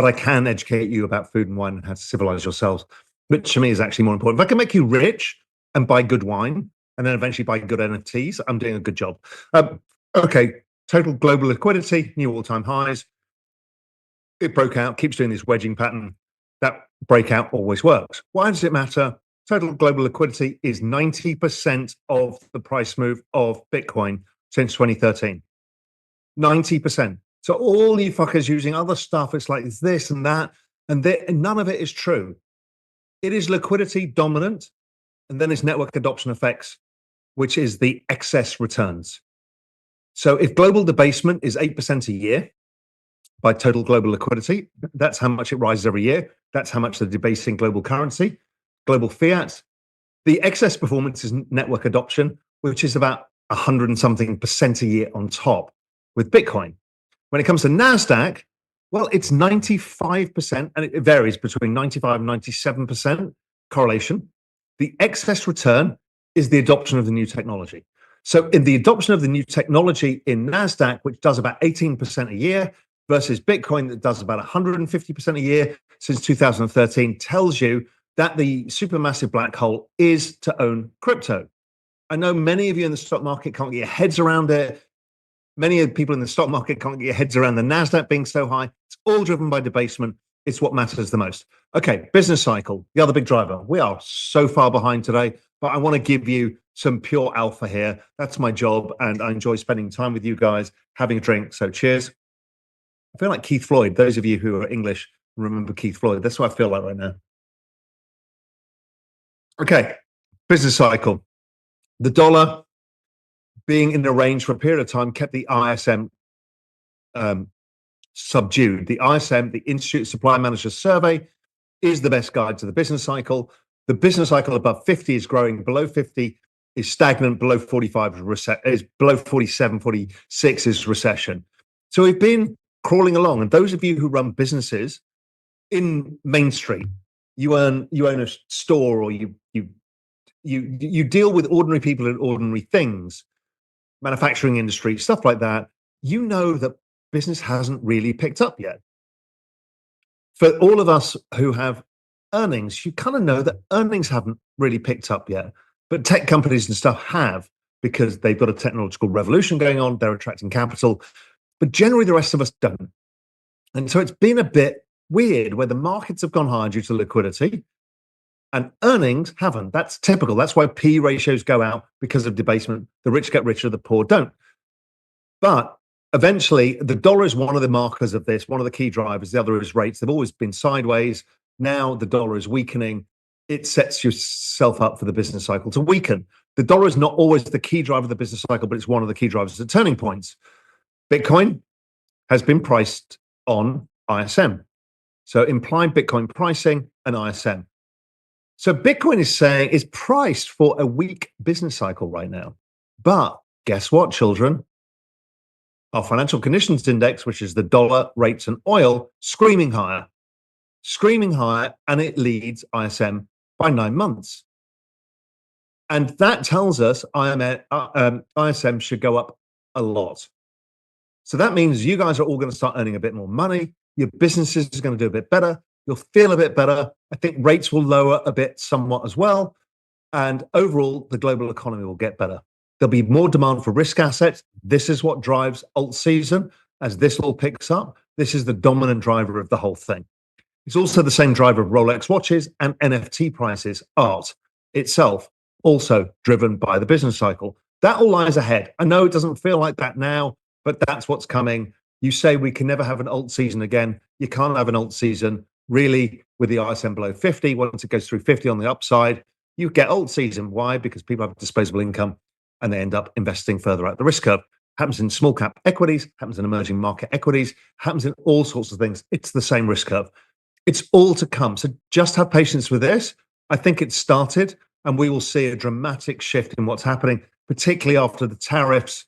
I can educate you about food and wine and how to civilize yourselves, which to me is actually more important. If I can make you rich and buy good wine and then eventually buy good NFTs, I'm doing a good job. Okay, total global liquidity, new all-time highs. It broke out, keeps doing this wedging pattern. That breakout always works. Why does it matter? Total global liquidity is 90% of the price move of Bitcoin since 2013. 90%. So all you fuckers using other stuff, it's like it's this and that, and none of it is true. It is liquidity dominant, and then it's network adoption effects, which is the excess returns. So if global debasement is 8% a year by total global liquidity, that's how much it rises every year. That's how much they're debasing global currency, global fiat. The excess performance is network adoption, which is about 100 and something percent a year on top with Bitcoin. When it comes to NASDAQ, well, it's 95%, and it varies between 95 and 97% correlation. The excess return is the adoption of the new technology. So in the adoption of the new technology in NASDAQ, which does about 18% a year, versus Bitcoin that does about 150% a year since 2013, tells you that the supermassive black hole is to own crypto. I know many of you in the stock market can't get your heads around it. Many of the people in the stock market can't get your heads around the NASDAQ being so high. It's all driven by debasement. It's what matters the most. Okay, business cycle, the other big driver. We are so far behind today, but I want to give you some pure alpha here. That's my job, and I enjoy spending time with you guys, having a drink. So cheers. I feel like Keith Floyd. Those of you who are English remember Keith Floyd. That's what I feel like right now. Okay, business cycle. The dollar being in the range for a period of time kept the ISM subdued. The ISM, the Institute Supply Manager Survey, is the best guide to the business cycle. The business cycle above 50 is growing, below 50 is stagnant, below 45 is below 47, 46 is recession. So we've been crawling along. And those of you who run businesses in Main Street, you own a store, or you deal with ordinary people and ordinary things, manufacturing industry, stuff like that. You know that business hasn't really picked up yet. For all of us who have earnings, you kind of know that earnings haven't really picked up yet, but tech companies and stuff have, because they've got a technological revolution going on. They're attracting capital, but generally the rest of us don't. And so it's been a bit weird where the markets have gone higher due to liquidity and earnings haven't. That's typical. That's why P ratios go out, because of debasement. The rich get richer, the poor don't. But eventually, the dollar is one of the markers of this, one of the key drivers. The other is rates. They've always been sideways. Now the dollar is weakening. It sets yourself up for the business cycle to weaken. The dollar is not always the key driver of the business cycle, but it's one of the key drivers at turning points. Bitcoin has been priced on ISM. So implied Bitcoin pricing and ISM. So Bitcoin is priced for a weak business cycle right now. But guess what, children? Our financial conditions index, which is the dollar, rates, and oil, screaming higher, and it leads ISM by 9 months. And that tells us ISM should go up a lot. So that means you guys are all going to start earning a bit more money. Your businesses are going to do a bit better. You'll feel a bit better. I think rates will lower a bit somewhat as well. And overall, the global economy will get better. There'll be more demand for risk assets. This is what drives alt season. As this all picks up, this is the dominant driver of the whole thing. It's also the same driver of Rolex watches and NFT prices, art itself, also driven by the business cycle. That all lies ahead. I know it doesn't feel like that now, but that's what's coming. You say we can never have an alt season again. You can't have an alt season really with the ISM below 50. Once it goes through 50 on the upside, you get alt season. Why? Because people have disposable income and they end up investing further out the risk curve. Happens in small cap equities, happens in emerging market equities, happens in all sorts of things. It's the same risk curve. It's all to come. So just have patience with this. I think it's started, and we will see a dramatic shift in what's happening, particularly after the tariffs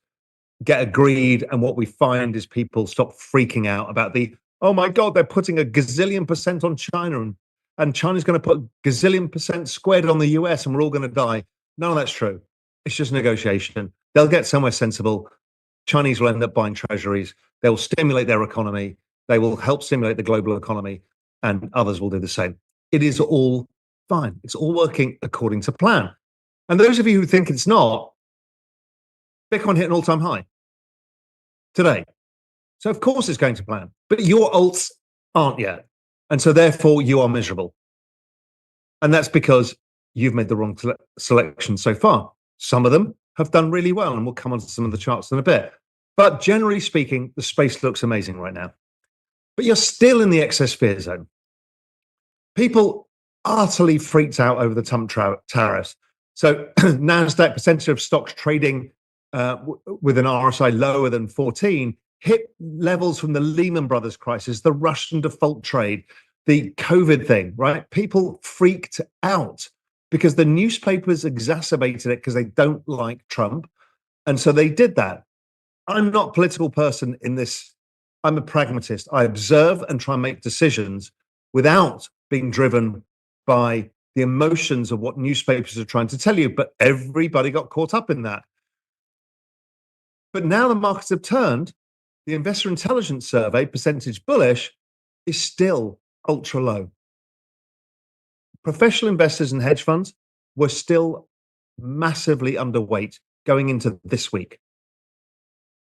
get agreed. And what we find is people stop freaking out about oh my God, they're putting a gazillion percent on China, and China's going to put gazillion percent squared on the US, and we're all going to die. None of that's true. It's just negotiation. They'll get somewhere sensible. Chinese will end up buying treasuries. They'll stimulate their economy. They will help stimulate the global economy, and others will do the same. It is all fine. It's all working according to plan. And those of you who think it's not, Bitcoin hit an all-time high today. So of course it's going to plan, but your alts aren't yet. And so therefore you are miserable. And that's because you've made the wrong selection so far. Some of them have done really well, and we'll come on to some of the charts in a bit. But generally speaking, the space looks amazing right now. But you're still in the excess fear zone. People utterly freaked out over the Trump tariffs. So NASDAQ percentage of stocks trading with an RSI lower than 14 hit levels from the Lehman Brothers crisis, the Russian default trade, the COVID thing, right? People freaked out because the newspapers exacerbated it because they don't like Trump. And so they did that. I'm not a political person in this. I'm a pragmatist. I observe and try and make decisions without being driven by the emotions of what newspapers are trying to tell you, but everybody got caught up in that. But now the markets have turned. The investor intelligence survey, percentage bullish, is still ultra low. Professional investors and hedge funds were still massively underweight going into this week.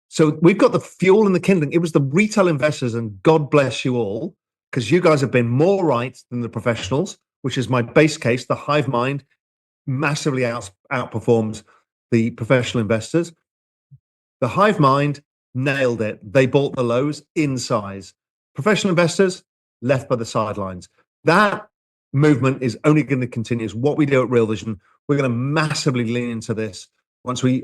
So we've got the fuel and the kindling. It was the retail investors, and God bless you all, because you guys have been more right than the professionals, which is my base case. The hive mind massively outperforms the professional investors. The hive mind nailed it. They bought the lows in size. Professional investors left by the sidelines. That movement is only going to continue. It's what we do at Real Vision. We're going to massively lean into this once we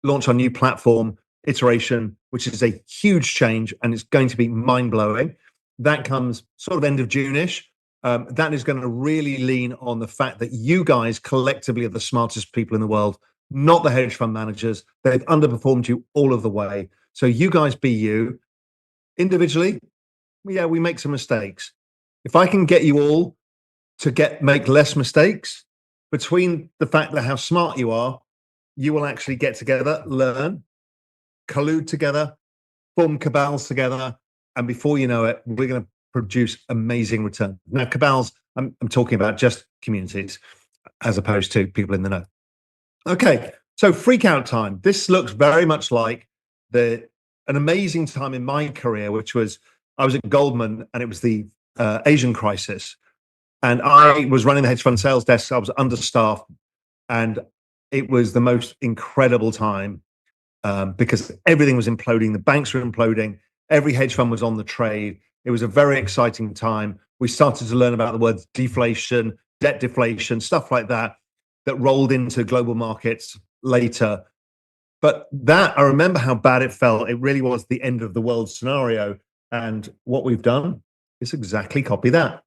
launch our new platform iteration, which is a huge change, and it's going to be mind-blowing. That comes sort of end of June-ish. That is going to really lean on the fact that you guys collectively are the smartest people in the world, not the hedge fund managers. They've underperformed you all of the way. So you guys be you. Individually, yeah, we make some mistakes. If I can get you all to make less mistakes, between the fact that how smart you are, you will actually get together, learn, collude together, form cabals together, and before you know it, we're going to produce amazing return. Now, cabals, I'm talking about just communities as opposed to people in the know. Okay, so freak out time. This looks very much like an amazing time in my career, which was I was at Goldman, and it was the Asian crisis. And I was running the hedge fund sales desk. I was understaffed, and it was the most incredible time because everything was imploding. The banks were imploding. Every hedge fund was on the trade. It was a very exciting time. We started to learn about the words deflation, debt deflation, stuff like that, that rolled into global markets later. But I remember how bad it felt. It really was the end of the world scenario. And what we've done is exactly copy that.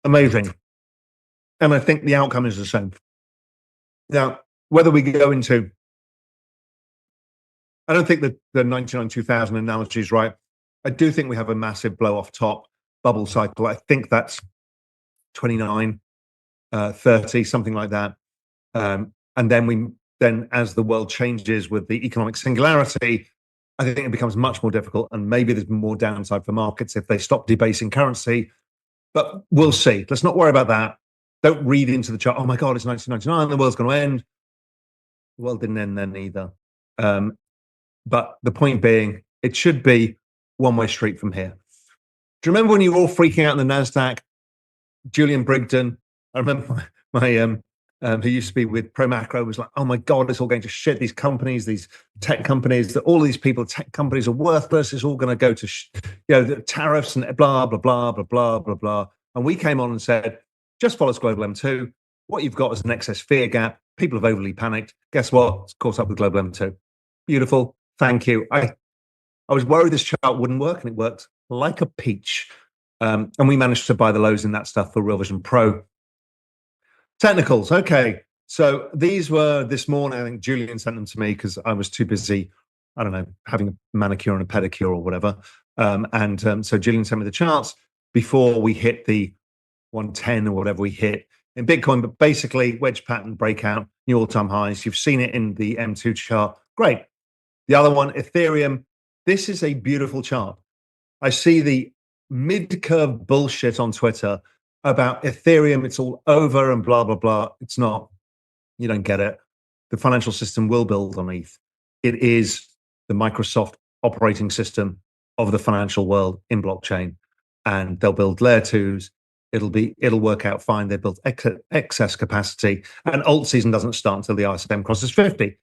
Amazing. And I think the outcome is the same. Now, whether we go into, I don't think that the 99 2000 analogy is right. I do think we have a massive blow off top bubble cycle. I think that's 29, 30, something like that. And then as the world changes with the economic singularity, I think it becomes much more difficult. And maybe there's more downside for markets if they stop debasing currency. But we'll see. Let's not worry about that. Don't read into the chart. Oh my God, it's 1999. The world's going to end. The world didn't end then either. But the point being, it should be one-way street from here. Do you remember when you were all freaking out in the NASDAQ? Julian Brigden, I remember my who used to be with Pro Macro, was like, oh my God, it's all going to shit. These companies, these tech companies, that all these people, tech companies are worthless. It's all going to go to, the tariffs and blah, blah, blah, blah, blah, blah, blah. And we came on and said, just follow Global M2. What you've got is an excess fear gap. People have overly panicked. Guess what? It's caught up with Global M2. Beautiful. Thank you. I was worried this chart wouldn't work, and it worked like a peach. And we managed to buy the lows in that stuff for Real Vision Pro. Technicals. Okay. So these were this morning. I think Julian sent them to me because I was too busy, I don't know, having a manicure and a pedicure or whatever. So Julian sent me the charts before we hit the 110 or whatever we hit in Bitcoin. But basically, wedge pattern breakout, new all-time highs. You've seen it in the M2 chart. Great. The other one, Ethereum. This is a beautiful chart. I see the mid-curve bullshit on Twitter about Ethereum. It's all over and blah, blah, blah. It's not. You don't get it. The financial system will build on ETH. It is the Microsoft operating system of the financial world in blockchain. And they'll build layer twos. It'll work out fine. They built excess capacity. And alt season doesn't start until the ISM crosses 50.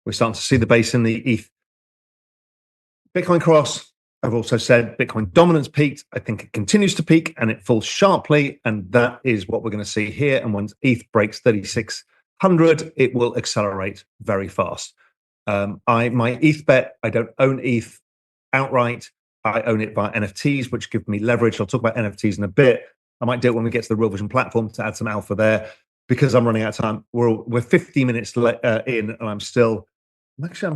We're starting to see the base in the ETH Bitcoin cross. I've also said Bitcoin dominance peaked. I think it continues to peak and it falls sharply. And that is what we're going to see here. And once ETH breaks 3,600, it will accelerate very fast. My ETH bet, I don't own ETH outright. I own it via NFTs, which give me leverage. I'll talk about NFTs in a bit. I might do it when we get to the Real Vision platform to add some alpha there. Because I'm running out of time, we're 50 minutes in, and I'm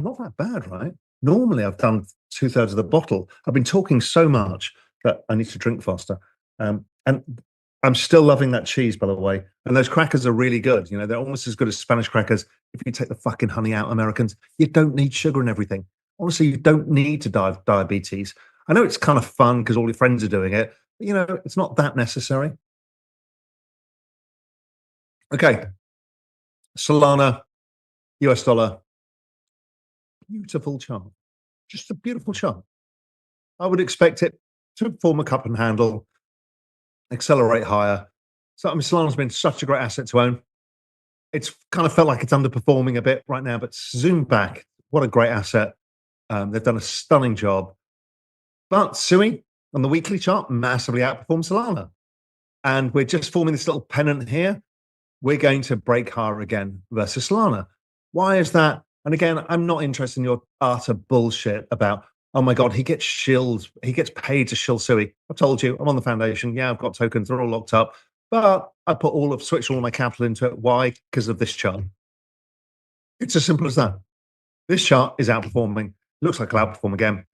not that bad, right? Normally, I've done 2/3 of the bottle. I've been talking so much that I need to drink faster. And I'm still loving that cheese, by the way. And those crackers are really good. You know, they're almost as good as Spanish crackers. If you take the fucking honey out, Americans, you don't need sugar and everything. Honestly, you don't need to die of diabetes. I know it's kind of fun because all your friends are doing it, but you know, it's not that necessary. Okay, Solana, US dollar, beautiful chart. Just a beautiful chart. I would expect it to form a cup and handle, accelerate higher. So, I mean, Solana's been such a great asset to own. It's kind of felt like it's underperforming a bit right now, but zoom back. What a great asset. They've done a stunning job. But Sui on the weekly chart massively outperforms Solana. And we're just forming this little pennant here. We're going to break higher again versus Solana. Why is that? And again, I'm not interested in your utter bullshit about, oh my God, he gets shilled. He gets paid to shill Sui. I've told you, I'm on the foundation. Yeah, I've got tokens. They're all locked up. But I put switched all my capital into it. Why? Because of this chart. It's as simple as that. This chart is outperforming. Looks like it'll outperform again.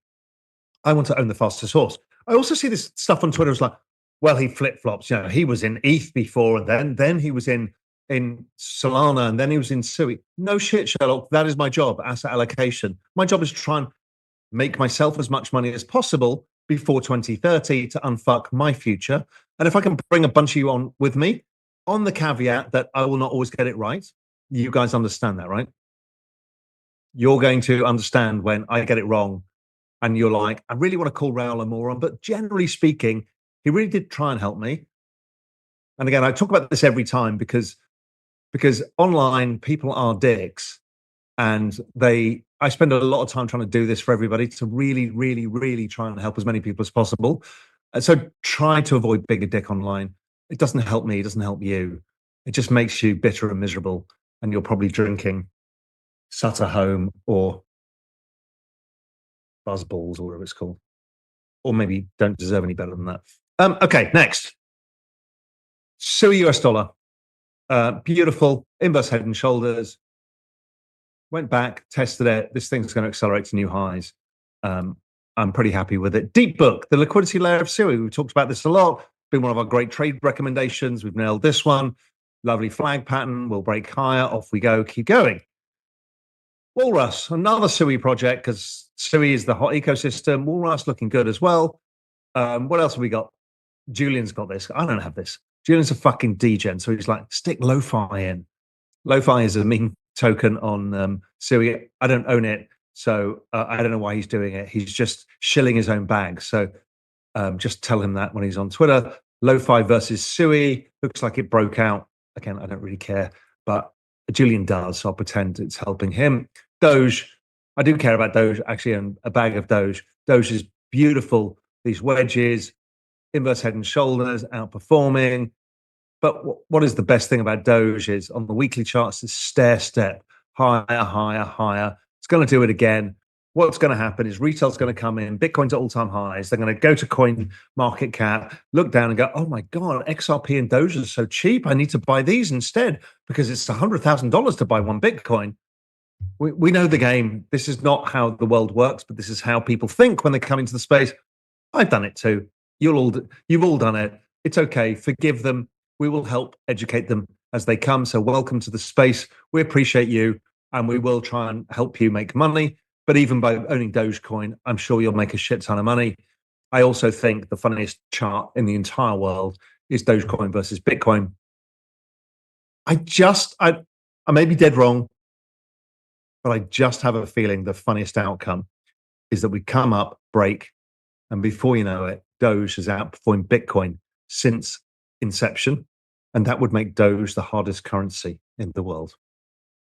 I want to own the fastest horse. I also see this stuff on Twitter. It's like, well, he flip flops. You know, he was in ETH before, and then he was in Solana, and then he was in Sui. No shit, Sherlock. That is my job, asset allocation. My job is to try and make myself as much money as possible before 2030 to unfuck my future. And if I can bring a bunch of you on with me, on the caveat that I will not always get it right, you guys understand that, right? You're going to understand when I get it wrong and you're like, I really want to call Raoul a moron, but generally speaking, he really did try and help me. And again, I talk about this every time because online people are dicks, and I spend a lot of time trying to do this for everybody to really, really, really try and help as many people as possible. So try to avoid being a dick online. It doesn't help me. It doesn't help you. It just makes you bitter and miserable, and you're probably drinking Sutter Home or Buzzballs or whatever it's called, or maybe don't deserve any better than that. Okay, next. Sui US dollar. Beautiful, inverse head and shoulders. Went back, tested it. This thing's going to accelerate to new highs. I'm pretty happy with it. Deep book, the liquidity layer of Sui. We've talked about this a lot. Been one of our great trade recommendations. We've nailed this one. Lovely flag pattern. We'll break higher. Off we go. Keep going. Walrus, another Sui project because Sui is the hot ecosystem. Walrus looking good as well. What else have we got? Julian's got this. I don't have this. Julian's a fucking degen, so he's like, stick lo-fi in. Lo-fi is a meme token on Sui. I don't own it, so I don't know why he's doing it. He's just shilling his own bag. So just tell him that when he's on Twitter. Lo-fi versus Sui. Looks like it broke out. Again, I don't really care, but Julian does, so I'll pretend it's helping him. Doge. I do care about Doge, actually, and a bag of Doge. Doge is beautiful. These wedges, inverse head and shoulders, outperforming. But what is the best thing about Doge is on the weekly charts, it's stair step, higher, higher, higher. It's going to do it again. What's going to happen is retail's going to come in, Bitcoin's at all-time highs. They're going to go to coin market cap, look down and go, oh my God, XRP and Doge are so cheap. I need to buy these instead because it's $100,000 to buy one Bitcoin. We know the game. This is not how the world works, but this is how people think when they come into the space. I've done it too. You've all done it. It's okay. Forgive them. We will help educate them as they come. So welcome to the space. We appreciate you, and we will try and help you make money. But even by owning Dogecoin, I'm sure you'll make a shit ton of money. I also think the funniest chart in the entire world is Dogecoin versus Bitcoin. I may be dead wrong, but I just have a feeling the funniest outcome is that we come up, break, and before you know it, Doge has outperformed Bitcoin since inception. And that would make Doge the hardest currency in the world.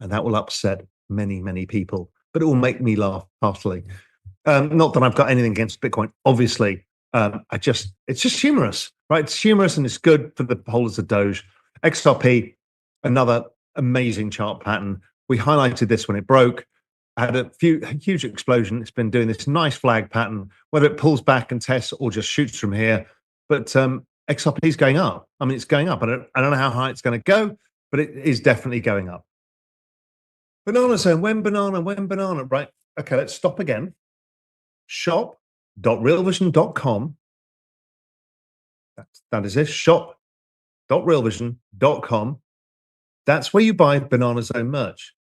And that will upset many, many people, but it will make me laugh heartily. Not that I've got anything against Bitcoin, obviously. It's just humorous, right? It's humorous and it's good for the holders of Doge. XRP, another amazing chart pattern. We highlighted this when it broke. I had a huge explosion. It's been doing this nice flag pattern, whether it pulls back and tests or just shoots from here. But XRP is going up. I mean, it's going up. I don't know how high it's going to go, but it is definitely going up. Banana zone, when banana, right? Okay, let's stop again. Shop.realvision.com. That is this, shop.realvision.com. That's where you buy Banana Zone merch.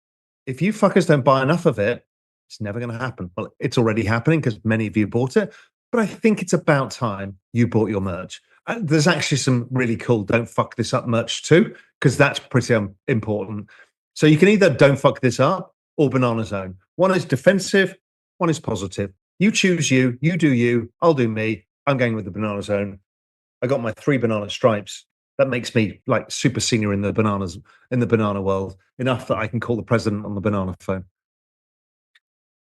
If you fuckers don't buy enough of it, it's never going to happen. Well, it's already happening because many of you bought it, but I think it's about time you bought your merch. There's actually some really cool "Don't Fuck This Up" merch too, because that's pretty important. So you can either "Don't Fuck This Up" or Banana Zone. One is defensive, one is positive. You choose you do you, I'll do me. I'm going with the Banana Zone. I got my 3 banana stripes. That makes me like super senior in the banana world, enough that I can call the president on the banana phone.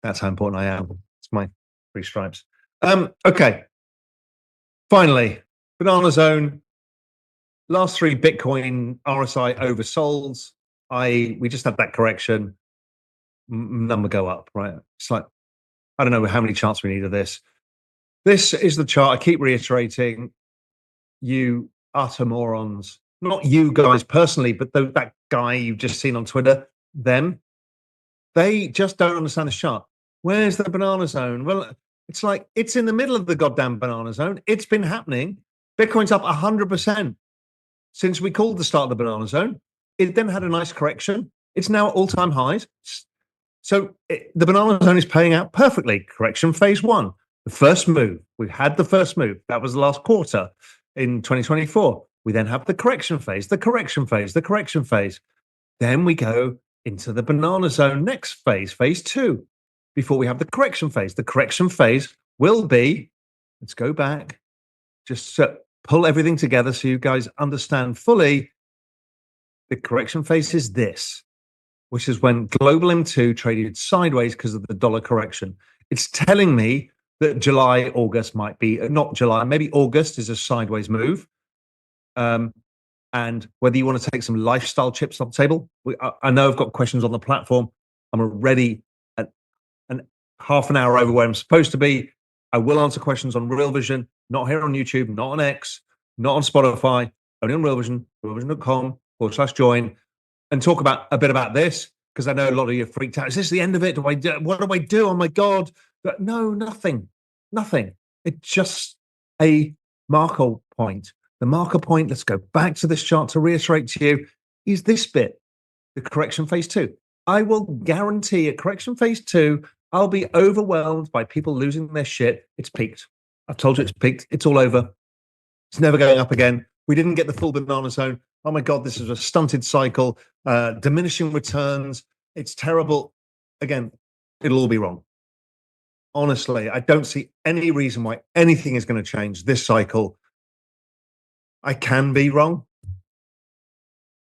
That's how important I am. It's my 3 stripes. Okay. Finally, Banana Zone. Last 3 Bitcoin RSI oversolds. We just had that correction. Number go up, right? It's like, I don't know how many charts we need of this. This is the chart I keep reiterating. You utter morons. Not you guys personally, but that guy you've just seen on Twitter, them. They just don't understand the chart. Where's the banana zone? Well, it's like it's in the middle of the goddamn banana zone. It's been happening. Bitcoin's up 100% since we called the start of the banana zone. It then had a nice correction. It's now at all-time highs. So the banana zone is playing out perfectly. Correction phase 1. The first move. We had the first move. That was the last quarter in 2024. We then have the correction phase, the correction phase, the correction phase. Then we go into the banana zone next phase, phase 2, before we have the correction phase. The correction phase will be, let's go back, just pull everything together so you guys understand fully. The correction phase is this, which is when global M2 traded sideways because of the dollar correction. It's telling me that July, August might be, not July, maybe August is a sideways move. And whether you want to take some lifestyle chips off the table, I know I've got questions on the platform. I'm already at half an hour over where I'm supposed to be. I will answer questions on Real Vision, not here on YouTube, not on X, not on Spotify, only on Real Vision, realvision.com/join, and talk about a bit about this, because I know a lot of you are freaked out. Is this the end of it? What do I do? Oh my God. But no, nothing. It's just a marker point. The marker point, let's go back to this chart to reiterate to you, is this bit, the correction phase 2. I will guarantee at correction phase 2, I'll be overwhelmed by people losing their shit. It's peaked. I've told you it's peaked. It's all over. It's never going up again. We didn't get the full banana zone. Oh my God, this is a stunted cycle, diminishing returns. It's terrible. Again, it'll all be wrong. Honestly, I don't see any reason why anything is going to change this cycle. I can be wrong,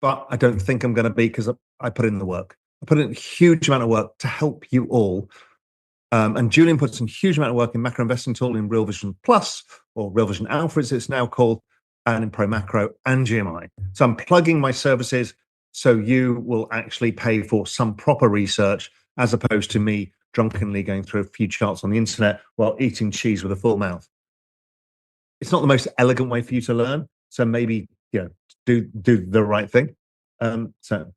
but I don't think I'm going to be, because I put in the work. I put in a huge amount of work to help you all. And Julian puts in a huge amount of work in macro investing tool in Real Vision Plus, or Real Vision Alpha as it's now called, and in Pro Macro and GMI. So I'm plugging my services so you will actually pay for some proper research, as opposed to me drunkenly going through a few charts on the internet while eating cheese with a full mouth. It's not the most elegant way for you to learn. So maybe, do the right thing. So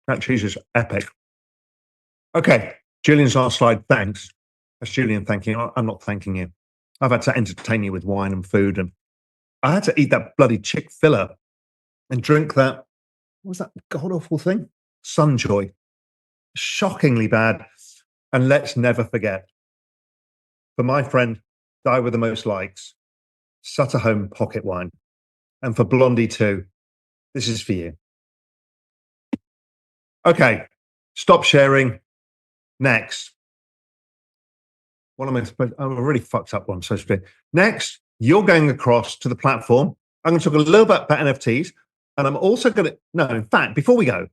that cheese is epic. Okay, Julian's last slide. Thanks. That's Julian thanking you. I'm not thanking you. I've had to entertain you with wine and food, and I had to eat that bloody Chick-fil-A and drink that. What was that god awful thing? Sunjoy. Shockingly bad. And let's never forget, for my friend, die with the most likes, Sutter Home pocket wine. And for Blondie too, this is for you. Okay, stop sharing. Next. What am I supposed to? I'm really fucked up what I'm supposed to do. Next, you're going across to the platform. I'm going to talk a little bit about NFTs. And I'm also going to, no, in fact, before we go,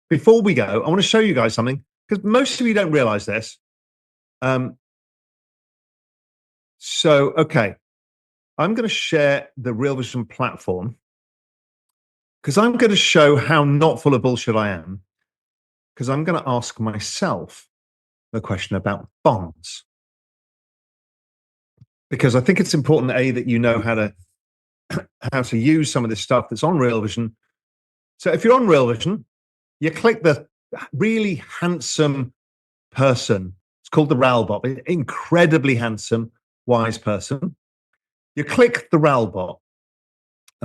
I want to show you guys something, because most of you don't realize this. Okay. I'm going to share the Real Vision platform, because I'm going to show how not full of bullshit I am, because I'm going to ask myself the question about bonds. Because I think it's important, A, that you know how to use some of this stuff that's on Real Vision. So if you're on Real Vision, you click the really handsome person. It's called the Raoul bot. Incredibly handsome, wise person. You click the Raoul bot,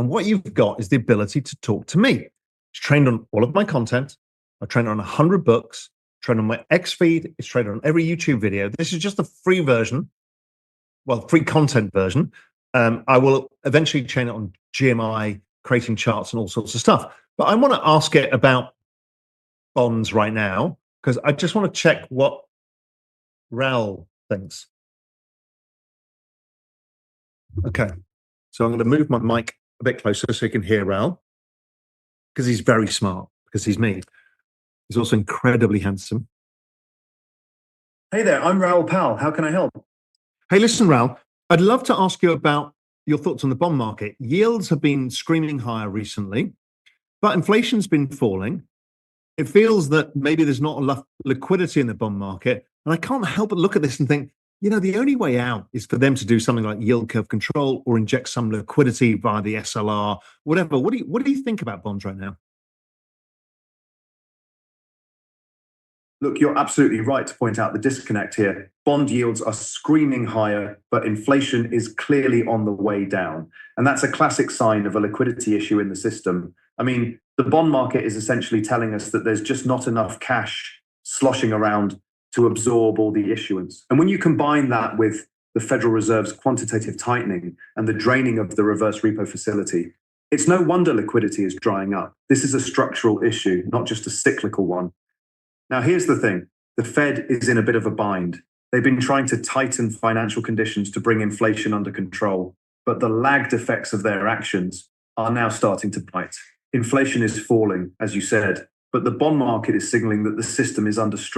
And what you've got is the ability to talk to me. It's trained on all of my content. I've trained on 100 books, trained on my X feed. It's trained on every YouTube video. This is just the free version, well, free content version. I will eventually train it on GMI, creating charts and all sorts of stuff. But I want to ask it about bonds right now, because I just want to check what Raoul thinks. Okay. So I'm going to move my mic a bit closer so you can hear Raoul, because he's very smart, because he's me. He's also incredibly handsome. Hey there, I'm Raoul Pal. How can I help? Hey, listen, Raoul, I'd love to ask you about your thoughts on the bond market. Yields have been screaming higher recently, but inflation's been falling. It feels that maybe there's not enough liquidity in the bond market. And I can't help but look at this and think, the only way out is for them to do something like yield curve control or inject some liquidity via the SLR, whatever. What do you think about bonds right now? Look, you're absolutely right to point out the disconnect here. Bond yields are screaming higher, but inflation is clearly on the way down. And that's a classic sign of a liquidity issue in the system. I mean, the bond market is essentially telling us that there's just not enough cash sloshing around to absorb all the issuance. And when you combine that with the Federal Reserve's quantitative tightening and the draining of the reverse repo facility, it's no wonder liquidity is drying up. This is a structural issue, not just a cyclical one. Now, here's the thing. The Fed is in a bit of a bind. They've been trying to tighten financial conditions to bring inflation under control, but the lagged effects of their actions are now starting to bite. Inflation is falling, as you said, but the bond market is signaling that the system is under stress.